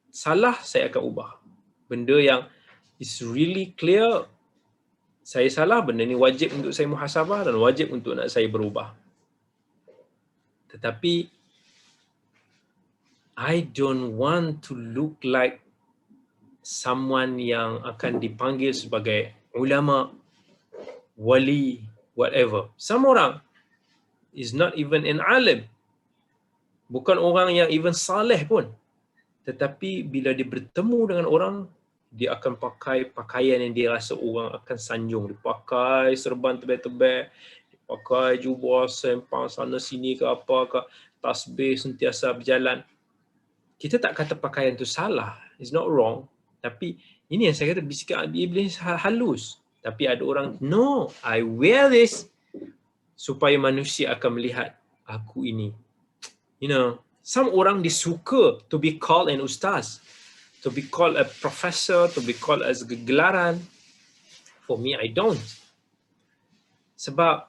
salah saya akan ubah. Benda yang is really clear, saya salah, benda ni wajib untuk saya muhasabah dan wajib untuk nak saya berubah. Tetapi I don't want to look like someone yang akan dipanggil sebagai ulama, wali, whatever. Some orang is not even an alim. Bukan orang yang even saleh pun. Tetapi bila dia bertemu dengan orang, dia akan pakai pakaian yang dia rasa orang akan sanjung. Dia pakai serban tebal-tebal, dia pakai jubah sempang sana sini ke apa ke, tasbih sentiasa berjalan. Kita tak kata pakaian tu salah, it's not wrong. Tapi ini yang saya kata bisikan iblis halus. Tapi ada orang, no, I wear this supaya manusia akan melihat aku ini. You know, some orang disuka to be called an ustaz, to be called a professor, to be called as gelaran. For me, I don't. Sebab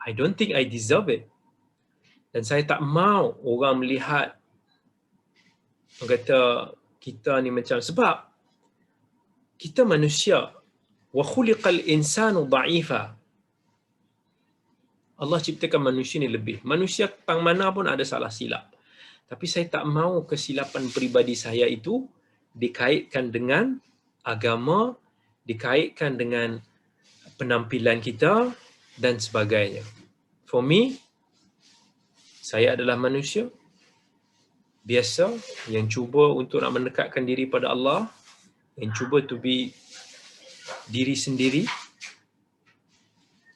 I don't think I deserve it. Dan saya tak mau orang melihat, orang kata kita ni macam, sebab kita manusia, wa khuliqal insanu dha'ifa. Allah ciptakan manusia ni lebih. Manusia tang mana pun ada salah silap. Tapi saya tak mau kesilapan peribadi saya itu dikaitkan dengan agama, dikaitkan dengan penampilan kita dan sebagainya. For me, saya adalah manusia biasa yang cuba untuk nak mendekatkan diri pada Allah, yang cuba to be diri sendiri,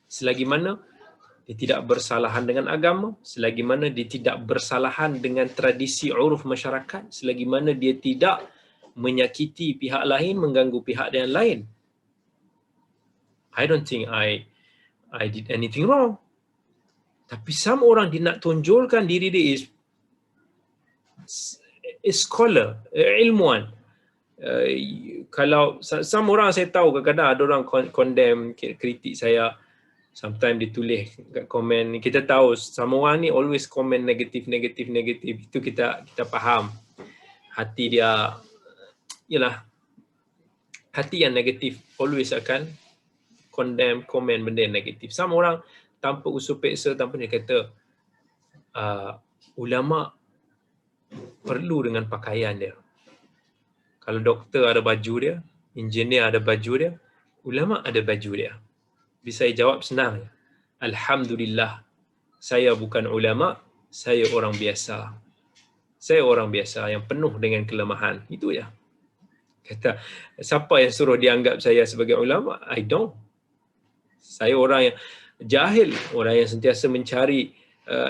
selagi mana dia tidak bersalahan dengan agama, selagi mana dia tidak bersalahan dengan tradisi uruf masyarakat, selagi mana dia tidak menyakiti pihak lain, mengganggu pihak yang lain. I don't think I did anything wrong. Tapi some orang dia nak tonjolkan diri dia is scholar, ilmuwan. Kalau some orang saya tahu kadang-kadang ada orang condemn, kritik saya. Sometimes dia tulis kat komen, kita tahu sama orang ni always komen negatif. Itu kita faham. Hati dia, yalah, hati yang negatif always akan condemn, komen benda yang negatif. Sama orang tanpa usul peksa, tanpa dia kata, ulama perlu dengan pakaian dia. Kalau doktor ada baju dia, engineer ada baju dia, ulama ada baju dia. Bisa saya jawab senang. Alhamdulillah, saya bukan ulama, saya orang biasa. Saya orang biasa yang penuh dengan kelemahan. Itu ya. Kata, siapa yang suruh dianggap saya sebagai ulama? I don't. Saya orang yang jahil, orang yang sentiasa mencari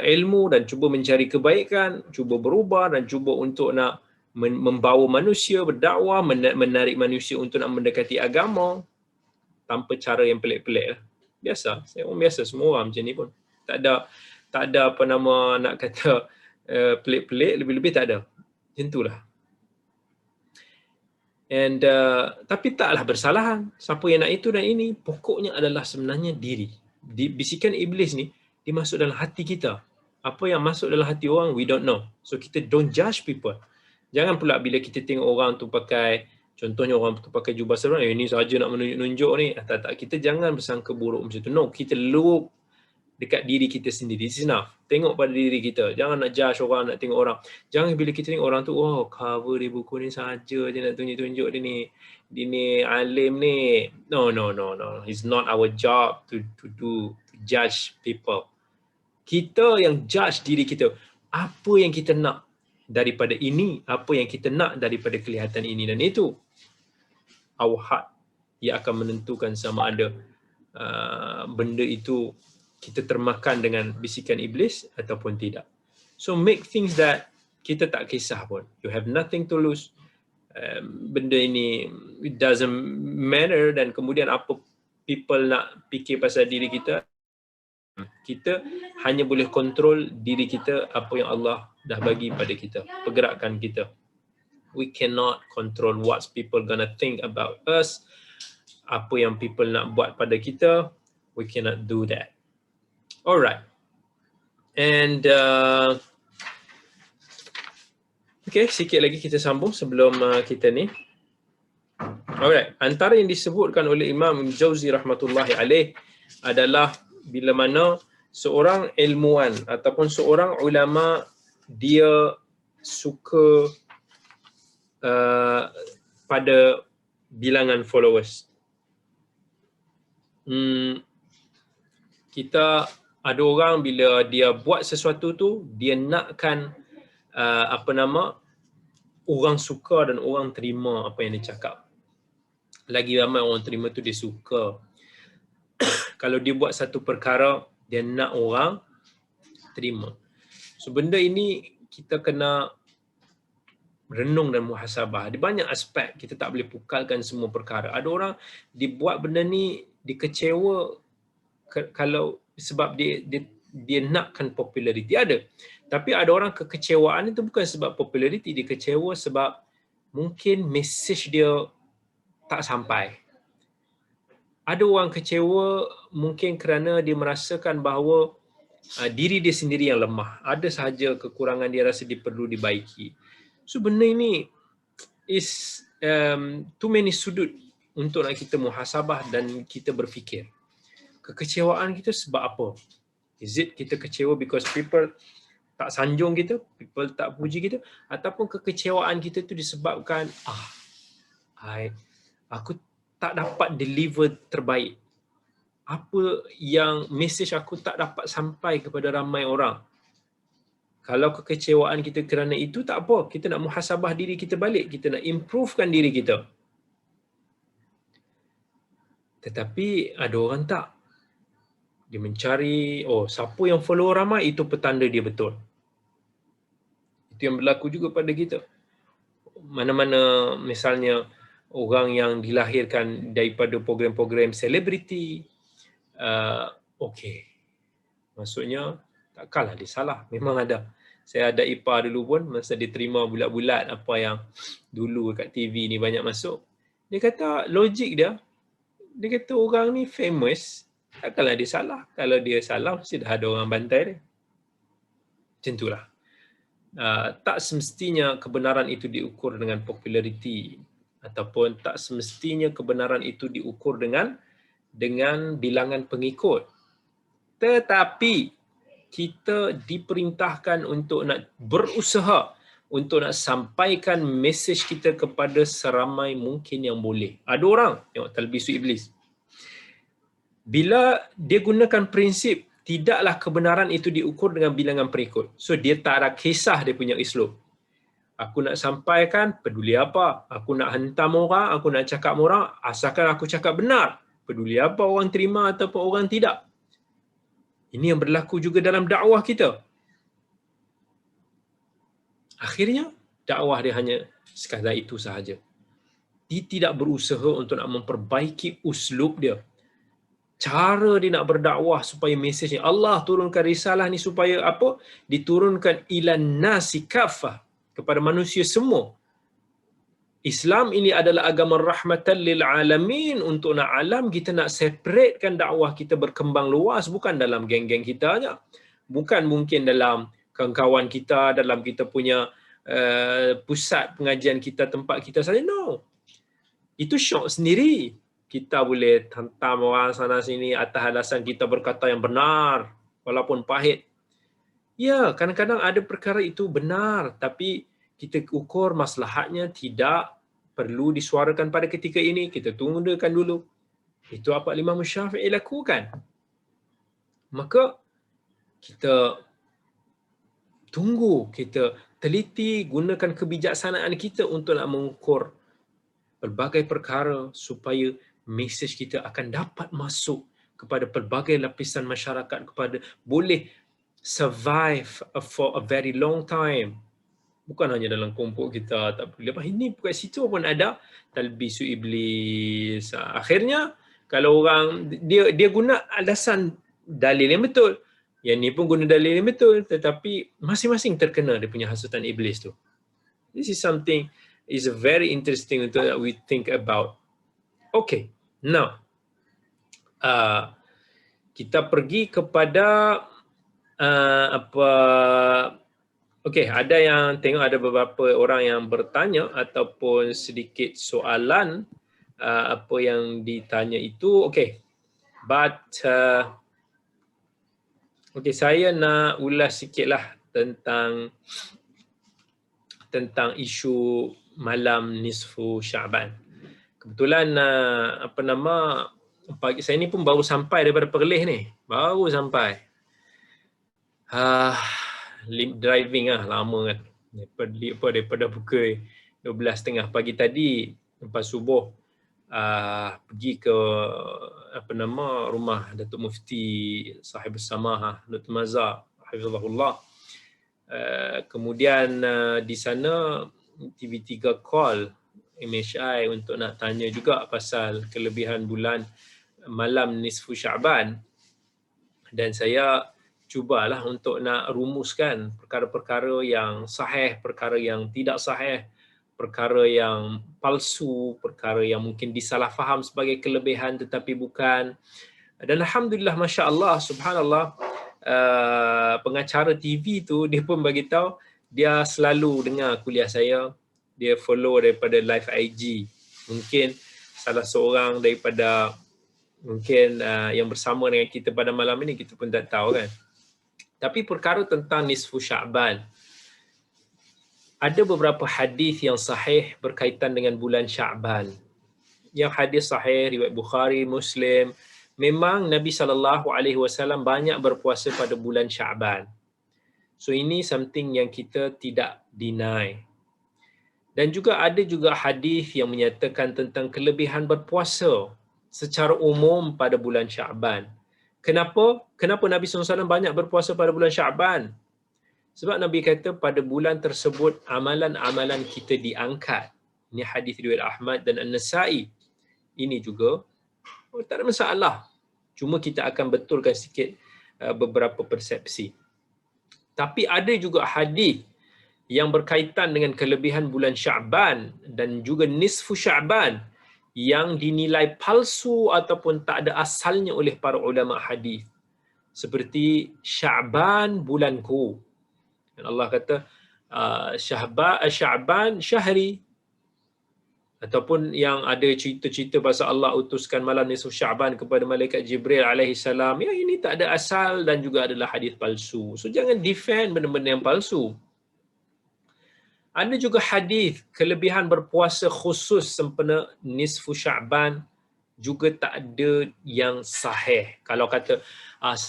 ilmu dan cuba mencari kebaikan, cuba berubah dan cuba untuk nak membawa manusia berdakwah, menarik manusia untuk nak mendekati agama tanpa cara yang pelik-pelik lah. Biasa, saya orang biasa, semua orang macam ni pun. Tak ada apa nama nak kata pelik-pelik, lebih-lebih tak ada. Macam itulah. And tapi taklah bersalahan. Siapa yang nak itu dan ini, pokoknya adalah sebenarnya diri. Bisikan iblis ni, dia masuk dalam hati kita. Apa yang masuk dalam hati orang, we don't know. So kita don't judge people. Jangan pula bila kita tengok orang tu pakai, contohnya orang tu pakai jubah serban, ini saja nak menunjuk ni. Tak, kita jangan bersangka buruk macam tu. No, kita look dekat diri kita sendiri. This is enough. Tengok pada diri kita. Jangan nak judge orang, nak tengok orang. Jangan bila kita tengok orang tu, oh cover di buku ni saja dia nak tunjuk-tunjuk dia ni alim ni. No. It's not our job to judge people. Kita yang judge diri kita. Apa yang kita nak daripada ini, apa yang kita nak daripada kelihatan ini, dan itu our heart yang akan menentukan sama ada benda itu kita termakan dengan bisikan iblis ataupun tidak. So make things that kita tak kisah pun. You have nothing to lose. Benda ini it doesn't matter, dan kemudian apa people nak fikir pasal diri kita, Kita hanya boleh kontrol diri kita, apa yang Allah dah bagi pada kita, pergerakan kita. We cannot control what people gonna think about us. Apa yang people nak buat pada kita, we cannot do that. Alright. And okay, sikit lagi kita sambung sebelum kita ni. Alright, antara yang disebutkan oleh Imam Jauzi rahmatullahi alaih adalah bila mana seorang ilmuwan ataupun seorang ulama dia suka pada bilangan followers. Kita ada orang bila dia buat sesuatu tu, dia nakkan orang suka dan orang terima apa yang dia cakap. Lagi ramai orang terima tu dia suka. Kalau dia buat satu perkara, dia nak orang terima. So benda ini kita kena renung dan muhasabah. Ada banyak aspek, kita tak boleh pukalkan semua perkara. Ada orang dibuat benda ni dikecewa kalau sebab dia nakkan populariti. Ada. Tapi ada orang kekecewaan itu bukan sebab populariti, dia kecewa sebab mungkin message dia tak sampai. Ada orang kecewa mungkin kerana dia merasakan bahawa diri dia sendiri yang lemah. Ada sahaja kekurangan dia rasa dia perlu dibaiki. So benda ini is too many sudut untuk nak kita muhasabah dan kita berfikir. Kekecewaan kita sebab apa? Is it kita kecewa because people tak sanjung kita, people tak puji kita, ataupun kekecewaan kita tu disebabkan aku tak dapat deliver terbaik. Apa yang message aku tak dapat sampai kepada ramai orang. Kalau kekecewaan kita kerana itu, tak apa. Kita nak muhasabah diri kita balik. Kita nak improvekan diri kita. Tetapi ada orang tak. Dia mencari, siapa yang follow ramai, itu petanda dia betul. Itu yang berlaku juga pada kita. Mana-mana misalnya orang yang dilahirkan daripada program-program selebriti, maksudnya takkanlah dia salah, memang ada. Saya ada ipar dulu pun, masa dia terima bulat-bulat apa yang dulu kat TV ni banyak masuk, dia kata logik dia kata orang ni famous, takkanlah dia salah. Kalau dia salah, mesti dah ada orang bantai dia. Macam itulah. Tak semestinya kebenaran itu diukur dengan populariti, ataupun tak semestinya kebenaran itu diukur dengan bilangan pengikut. Tetapi kita diperintahkan untuk nak berusaha untuk nak sampaikan mesej kita kepada seramai mungkin yang boleh. Ada orang tengok Talbisu Iblis. Bila dia gunakan prinsip tidaklah kebenaran itu diukur dengan bilangan pengikut. So dia tak ada kisah dia punya uslub. Aku nak sampaikan, peduli apa? Aku nak hentam orang, aku nak cakap orang, asalkan aku cakap benar. Peduli apa orang terima ataupun orang tidak. Ini yang berlaku juga dalam dakwah kita. Akhirnya, dakwah dia hanya sekadar itu sahaja. Dia tidak berusaha untuk nak memperbaiki uslub dia. Cara dia nak berdakwah supaya mesejnya, Allah turunkan risalah ni supaya apa? Diturunkan ilan nasi kafah, kepada manusia semua. Islam ini adalah agama rahmatan lil alamin. Untuk nak alam, kita nak separatekan dakwah kita berkembang luas, bukan dalam geng-geng kita aja. Bukan mungkin dalam kawan-kawan kita, dalam kita punya pusat pengajian kita, tempat kita saja. No. Itu syok sendiri. Kita boleh hantam orang sana sini atas alasan kita berkata yang benar, walaupun pahit. Ya, kadang-kadang ada perkara itu benar, tapi kita ukur maslahatnya tidak perlu disuarakan pada ketika ini, kita tunggukan dulu. Itu apa Imam Syafi'i lakukan. Maka kita tunggu, kita teliti, gunakan kebijaksanaan kita untuk nak mengukur pelbagai perkara supaya mesej kita akan dapat masuk kepada pelbagai lapisan masyarakat, kepada boleh survive for a very long time. Bukan hanya dalam kelompok kita, tak boleh. Lepas ini bukan situ pun ada Talbisu Iblis. Akhirnya kalau orang dia guna alasan dalil yang betul. Yang ni pun guna dalil yang betul, tetapi masing-masing terkena dia punya hasutan iblis tu. This is something is very interesting untuk we think about. Okay, now kita pergi kepada okay, ada yang tengok ada beberapa orang yang bertanya ataupun sedikit soalan apa yang ditanya itu. Okay, but okay, saya nak ulas sikitlah tentang isu malam nisfu Syaban. Kebetulan pagi saya ni pun baru sampai daripada Perlis ni. Baru sampai. Driving lama kan. Daripada pukul 12.30 pagi tadi lepas subuh pergi ke rumah Datuk Mufti Sahib Samah Dr. Mazhar hafizahullah. Kemudian di sana TV3 call MHI untuk nak tanya juga pasal kelebihan bulan malam nisfu Syaban, dan saya cubalah untuk nak rumuskan perkara-perkara yang sahih, perkara yang tidak sahih, perkara yang palsu, perkara yang mungkin disalah faham sebagai kelebihan tetapi bukan. Dan alhamdulillah, masya-Allah, subhanallah, pengacara TV tu dia pun bagi tahu dia selalu dengar kuliah saya, dia follow daripada live IG. Mungkin salah seorang daripada yang bersama dengan kita pada malam ini, kita pun tak tahu kan. Tapi perkara tentang nisfu Syaban, ada beberapa hadis yang sahih berkaitan dengan bulan Syaban. Yang hadis sahih riwayat Bukhari, Muslim, memang Nabi SAW banyak berpuasa pada bulan Syaban. So ini something yang kita tidak deny. Dan juga ada juga hadis yang menyatakan tentang kelebihan berpuasa secara umum pada bulan Syaban. Kenapa Nabi SAW banyak berpuasa pada bulan Syaban? Sebab Nabi kata pada bulan tersebut amalan-amalan kita diangkat. Ini hadis riwayat Ahmad dan An-Nasa'i. Ini juga tak ada masalah. Cuma kita akan betulkan sikit beberapa persepsi. Tapi ada juga hadis yang berkaitan dengan kelebihan bulan Syaban dan juga nisfu Syaban yang dinilai palsu ataupun tak ada asalnya oleh para ulama hadis. Seperti Syaban bulanku. Dan Allah kata Syaban syahri. Ataupun yang ada cerita-cerita pasal Allah utuskan malam nisfu Syaban kepada malaikat Jibril alaihi salam. Ya, ini tak ada asal dan juga adalah hadis palsu. So jangan defend benda-benda yang palsu. Ada juga hadis kelebihan berpuasa khusus sempena nisfu Syaban juga tak ada yang sahih. Kalau kata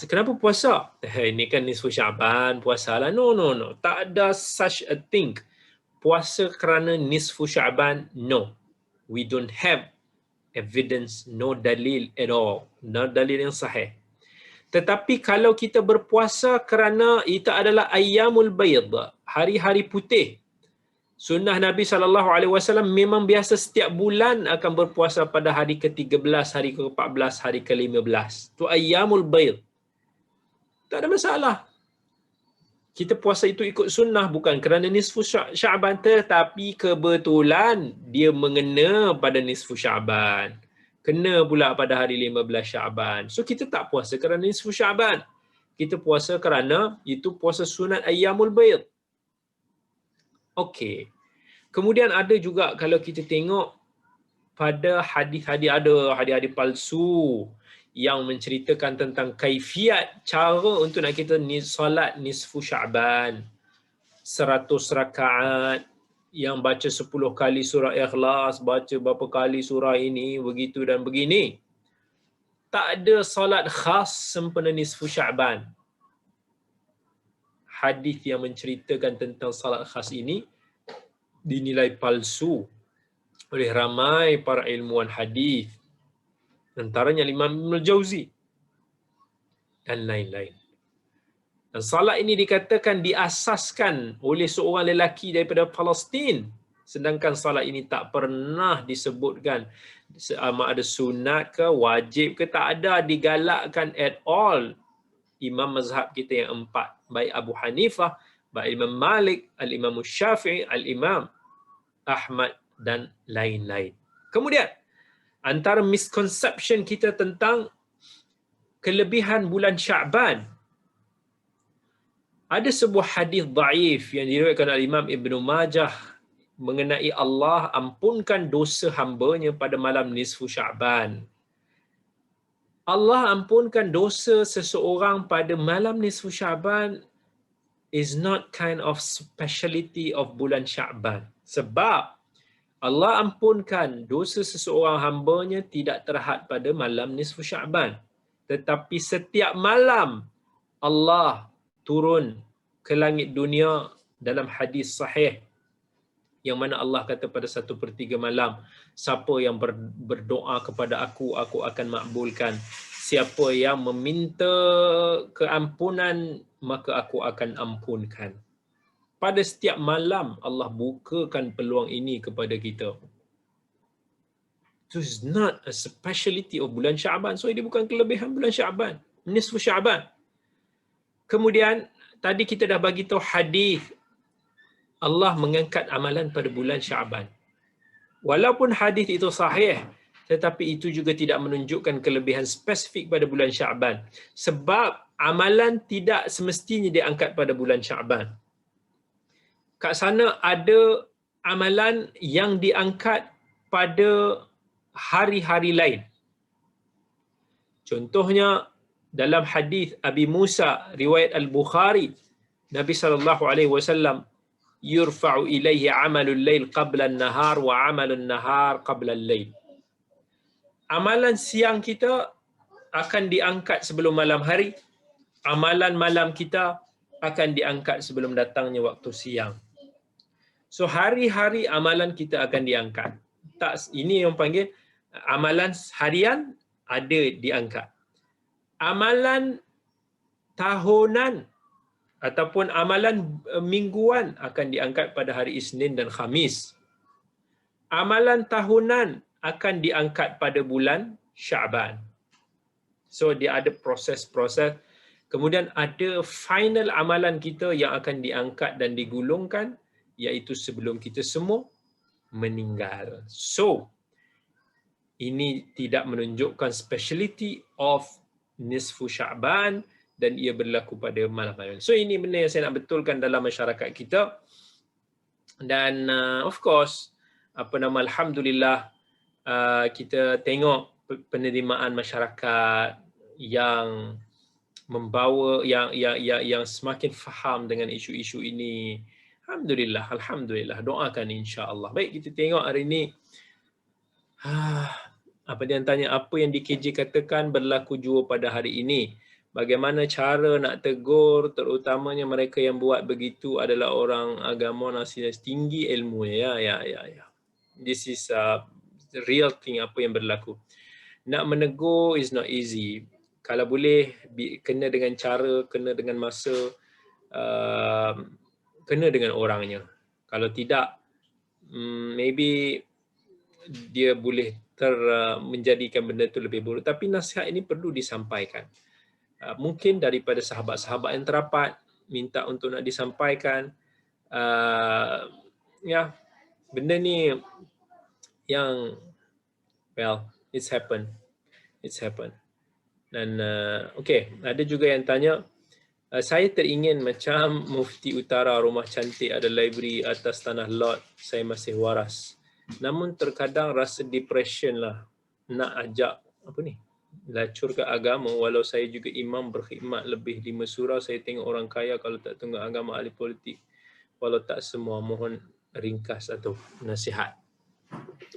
kenapa puasa? Ini kan nisfu Syaban, puasalah. No. Tak ada such a thing. Puasa kerana nisfu Syaban, no. We don't have evidence, no dalil at all. No dalil yang sahih. Tetapi kalau kita berpuasa kerana itu adalah ayyamul bayd, hari-hari putih, sunnah Nabi SAW memang biasa setiap bulan akan berpuasa pada hari ke-13, hari ke-14, hari ke-15. Itu ayyamul bayd. Tak ada masalah. Kita puasa itu ikut sunnah, bukan kerana nisfu Syaban, tetapi kebetulan dia mengena pada nisfu Syaban. Kena pula pada hari 15 Syaban. So kita tak puasa kerana nisfu Syaban. Kita puasa kerana itu puasa sunat ayyamul bayd. Okey. Kemudian ada juga kalau kita tengok pada hadis-hadis, ada hadis-hadis palsu yang menceritakan tentang kaifiat cara untuk nak kita solat nisfu Syaban. 100 rakaat yang baca 10 kali surah Ikhlas, baca berapa kali surah ini, begitu dan begini. Tak ada solat khas sempena nisfu Syaban. Hadis yang menceritakan tentang solat khas ini dinilai palsu oleh ramai para ilmuwan hadis, antaranya Imam Ibn Al-Jauzi dan lain-lain. Dan salat ini dikatakan diasaskan oleh seorang lelaki daripada Palestin, sedangkan salat ini tak pernah disebutkan sama ada sunat ke wajib ke, tak ada digalakkan at all imam mazhab kita yang empat, baik Abu Hanifah, baik Imam Malik, Al-Imam Syafi'i, Al-Imam Ahmad dan lain-lain. Kemudian antara misconception kita tentang kelebihan bulan Sya'ban, ada sebuah hadis dhaif yang diriwayatkan oleh Imam Ibn Majah mengenai Allah ampunkan dosa hamba-Nya pada malam nisfu Sya'ban. Allah ampunkan dosa seseorang pada malam nisfu Sya'ban is not kind of speciality of bulan Sya'ban. Sebab Allah ampunkan dosa seseorang hamba-Nya tidak terhad pada malam nisfu Sya'ban. Tetapi setiap malam Allah turun ke langit dunia dalam hadis sahih yang mana Allah kata pada 1/3 malam, siapa yang berdoa kepada aku akan makbulkan. Siapa yang meminta keampunan, maka aku akan ampunkan. Pada setiap malam Allah bukakan peluang ini kepada kita. So it's not a speciality of bulan Sya'ban. So ini bukan kelebihan bulan Sya'ban, nisfu Sya'ban. Kemudian tadi kita dah bagi tahu hadis Allah mengangkat amalan pada bulan Sya'ban. Walaupun hadis itu sahih, tetapi itu juga tidak menunjukkan kelebihan spesifik pada bulan Sya'ban. Sebab amalan tidak semestinya diangkat pada bulan Sya'ban. Kat sana ada amalan yang diangkat pada hari-hari lain. Contohnya dalam hadis Abi Musa riwayat Al-Bukhari, Nabi SAW, yurfa'u ilaihi amalul lail qabla an-nahar wa amalun nahar qabla al-lail. Amalan siang kita akan diangkat sebelum malam hari, amalan malam kita akan diangkat sebelum datangnya waktu siang. So hari-hari amalan kita akan diangkat. Tak, ini yang panggil amalan harian ada diangkat. Amalan tahunan ataupun amalan mingguan akan diangkat pada hari Isnin dan Khamis. Amalan tahunan akan diangkat pada bulan Sya'ban. So dia ada proses-proses. Kemudian ada final amalan kita yang akan diangkat dan digulungkan, iaitu sebelum kita semua meninggal. So ini tidak menunjukkan speciality of nisfu Sya'ban dan ia berlaku pada malam-malam. So ini benda yang saya nak betulkan dalam masyarakat kita. Dan of course, alhamdulillah, kita tengok penerimaan masyarakat yang membawa yang semakin faham dengan isu-isu ini. Alhamdulillah, doakan insya-Allah. Baik, kita tengok hari ini apa dia tanya, apa yang DKJ katakan berlaku jua pada hari ini. Bagaimana cara nak tegur, terutamanya mereka yang buat begitu adalah orang agama nasihat tinggi ilmu. Ya. This is the real thing apa yang berlaku. Nak menegur is not easy. Kalau boleh kena dengan cara, kena dengan masa, kena dengan orangnya. Kalau tidak, maybe dia boleh menjadikan benda itu lebih buruk. Tapi nasihat ini perlu disampaikan. Mungkin daripada sahabat-sahabat yang terapat minta untuk nak disampaikan. Benda ni yang it's happened. Dan okay, ada juga yang tanya, saya teringin macam Mufti Utara, rumah cantik, ada library atas tanah lot, saya masih waras. Namun terkadang rasa depression lah, nak ajak lacur ke agama. Walau saya juga imam berkhidmat lebih 5 surau, saya tengok orang kaya kalau tak tengok agama, ahli politik. Walau tak semua, mohon ringkas atau nasihat.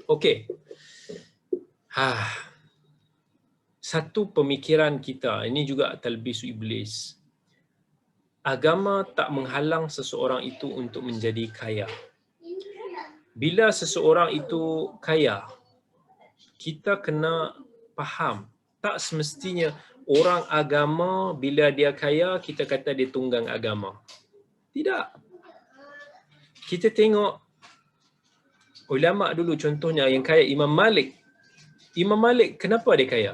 Okey. Satu pemikiran kita, ini juga talbisu iblis. Agama tak menghalang seseorang itu untuk menjadi kaya. Bila seseorang itu kaya, kita kena faham, tak semestinya orang agama bila dia kaya, kita kata dia tunggang agama. Tidak. Kita tengok ulama dulu, contohnya yang kaya Imam Malik. Imam Malik kenapa dia kaya?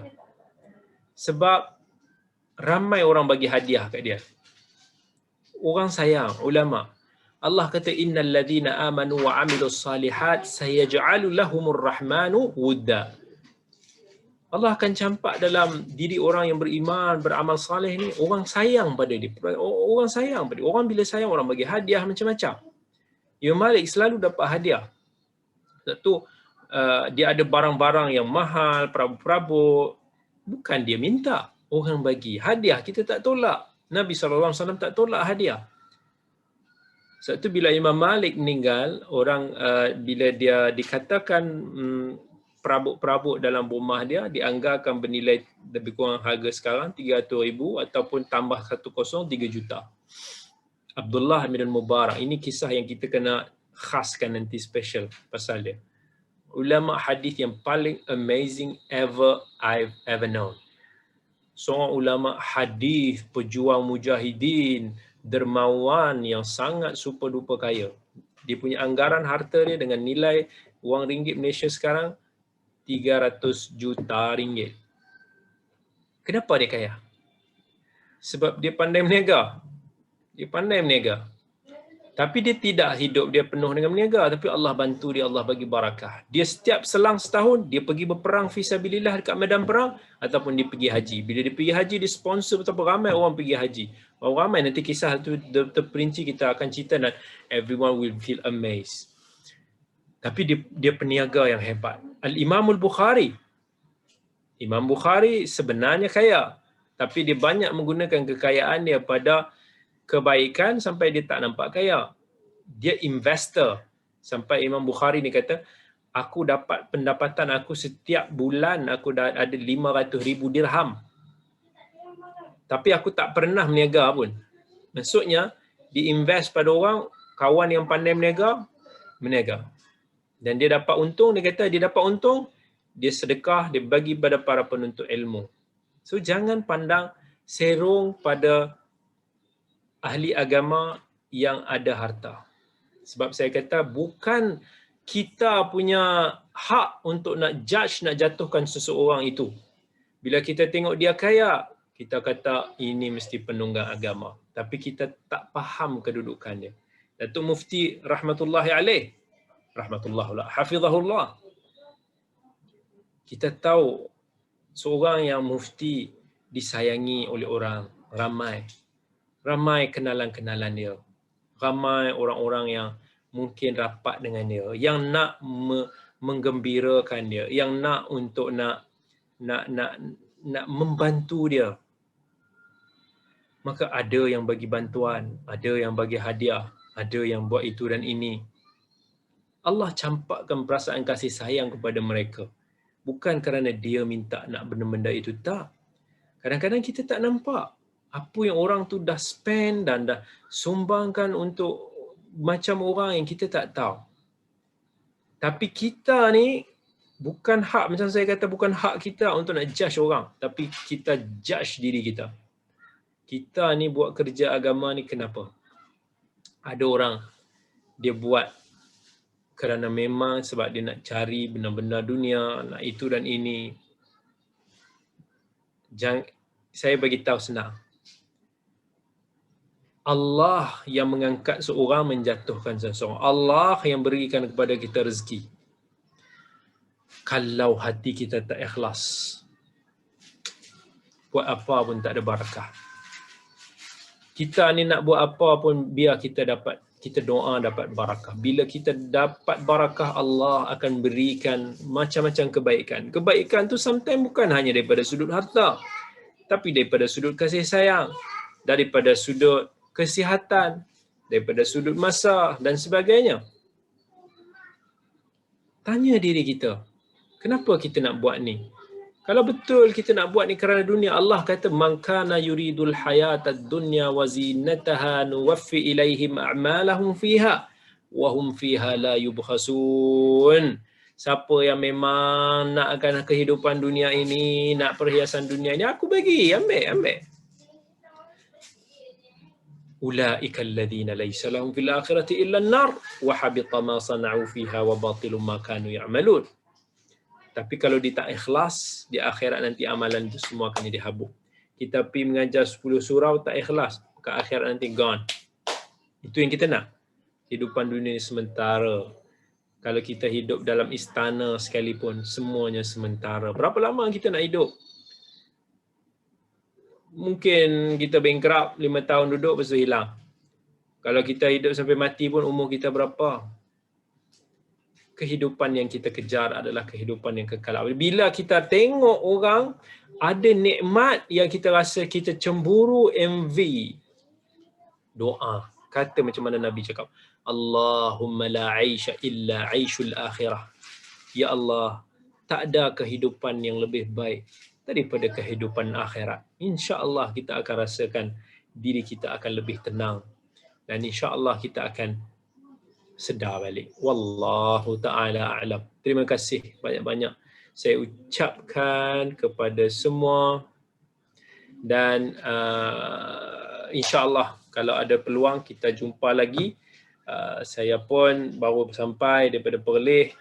Sebab ramai orang bagi hadiah kat dia. Orang sayang, ulama. Allah kata innal ladzina amanu wa amilus salihat sayaj'alu lahumur rahmanu wudda. Allah akan campak dalam diri orang yang beriman, beramal soleh ni, orang sayang pada dia. Orang sayang pada dia. Orang bila sayang, orang bagi hadiah macam-macam. Imam Malik selalu dapat hadiah. Satu, dia ada barang-barang yang mahal, perabot-perabot. Bukan dia minta, orang bagi. Hadiah kita tak tolak. Nabi SAW tak tolak hadiah. Sebab tu bila Imam Malik meninggal, orang bila dia dikatakan perabot-perabot dalam rumah dia dianggarkan bernilai lebih kurang harga sekarang 300,000 ataupun tambah 10 3 juta. Abdullah bin Mubarak, ini kisah yang kita kena khaskan nanti special pasal dia. Ulama hadis yang paling amazing I've ever known. Seorang ulama hadis, pejuang mujahidin, dermawan yang sangat super duper kaya. Dia punya anggaran harta dia dengan nilai wang ringgit Malaysia sekarang 300 juta ringgit. Kenapa dia kaya? Sebab dia pandai berniaga. Dia pandai berniaga. Tapi dia tidak hidup dia penuh dengan berniaga, tapi Allah bantu dia, Allah bagi barakah. Dia setiap selang setahun dia pergi berperang fisabilillah dekat medan perang ataupun dia pergi haji. Bila dia pergi haji, dia sponsor betapa ramai orang pergi haji. Orang ramai, nanti kisah tu terperinci kita akan cerita dan everyone will feel amazed. Tapi dia peniaga yang hebat. Al-Imamul Bukhari. Imam Bukhari sebenarnya kaya, tapi dia banyak menggunakan kekayaan dia pada kebaikan sampai dia tak nampak kaya. Dia investor. Sampai Imam Bukhari ni kata, aku dapat pendapatan aku setiap bulan aku dah ada 500,000 dirham. Tapi aku tak pernah berniaga pun. Maksudnya, diinvest pada orang, kawan yang pandai berniaga. Dan dia dapat untung, dia kata dia dapat untung, dia sedekah, dia bagi pada para penuntut ilmu. So jangan pandang serong pada ahli agama yang ada harta. Sebab saya kata bukan kita punya hak untuk nak judge, nak jatuhkan seseorang itu. Bila kita tengok dia kaya, kita kata ini mesti penunggang agama. Tapi kita tak faham kedudukan dia. Datuk Mufti rahmatullahi alaih, hafizahullah. Kita tahu seorang yang mufti disayangi oleh orang ramai kenalan-kenalan dia. Ramai orang-orang yang mungkin rapat dengan dia, yang nak menggembirakan dia, yang nak untuk nak membantu dia. Maka ada yang bagi bantuan, ada yang bagi hadiah, ada yang buat itu dan ini. Allah campakkan perasaan kasih sayang kepada mereka. Bukan kerana dia minta nak benda-benda itu, tak. Kadang-kadang kita tak nampak apa yang orang tu dah spend dan dah sumbangkan untuk macam orang yang kita tak tahu. Tapi kita ni bukan hak, macam saya kata, bukan hak kita untuk nak judge orang, tapi kita judge diri kita. Kita ni buat kerja agama ni kenapa? Ada orang dia buat kerana memang sebab dia nak cari benda-benda dunia, nak itu dan ini. Saya bagi tahu senang. Allah yang mengangkat seorang, menjatuhkan seseorang. Allah yang berikan kepada kita rezeki. Kalau hati kita tak ikhlas, buat apa pun tak ada barakah. Kita ni nak buat apa pun biar kita doa dapat barakah. Bila kita dapat barakah, Allah akan berikan macam-macam kebaikan. Kebaikan tu sometimes bukan hanya daripada sudut harta, tapi daripada sudut kasih sayang, daripada sudut kesihatan, daripada sudut masa dan sebagainya. Tanya diri kita, kenapa kita nak buat ni? Kalau betul kita nak buat ni kerana dunia, Allah kata man kana yuridul hayatad dunya wa zinataha nuwaffi ilaihim a'malahum fiha wa hum fiha la yubkhasun. Siapa yang memang nak akan kehidupan dunia ini, nak perhiasan dunia ini, aku bagi, ambil. Ulaika alladhina laysa lahum fil akhirati illa an-nar wa habita ma sana'u fiha wa batilun ma kanu ya'malun. Tapi kalau dia tak ikhlas, di akhirat nanti amalan itu semua akan jadi habuk. Kita pergi mengajar 10 surau tak ikhlas, ke akhirat nanti gone. Itu yang kita nak. Kehidupan dunia ini sementara. Kalau kita hidup dalam istana sekalipun, semuanya sementara. Berapa lama kita nak hidup? Mungkin kita bankrupt 5 tahun duduk, lepas tu hilang. Kalau kita hidup sampai mati pun umur kita berapa? Kehidupan yang kita kejar adalah kehidupan yang kekal. Bila kita tengok orang ada nikmat yang kita rasa kita cemburu, envy, doa. Kata macam mana Nabi cakap, Allahumma la aisha illa aishul akhirah. Ya Allah, tak ada kehidupan yang lebih baik daripada kehidupan akhirat. InsyaAllah kita akan rasakan diri kita akan lebih tenang. Dan insyaAllah kita akan sedar balik. Wallahu ta'ala a'lam. Terima kasih banyak-banyak saya ucapkan kepada semua. Dan insyaAllah kalau ada peluang kita jumpa lagi. Saya pun baru sampai daripada Perlis.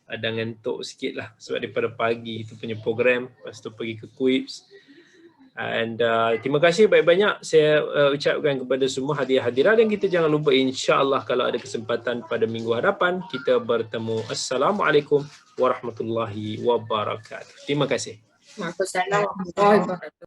Ada ngantuk sikit lah sebab daripada pagi itu punya program. Lepas tu pergi ke Quips. And terima kasih banyak-banyak saya ucapkan kepada semua hadiah-hadirat, dan kita jangan lupa insya-Allah kalau ada kesempatan pada minggu hadapan kita bertemu. Assalamualaikum warahmatullahi wabarakatuh. Terima kasih.
Waalaikumsalam warahmatullahi wabarakatuh.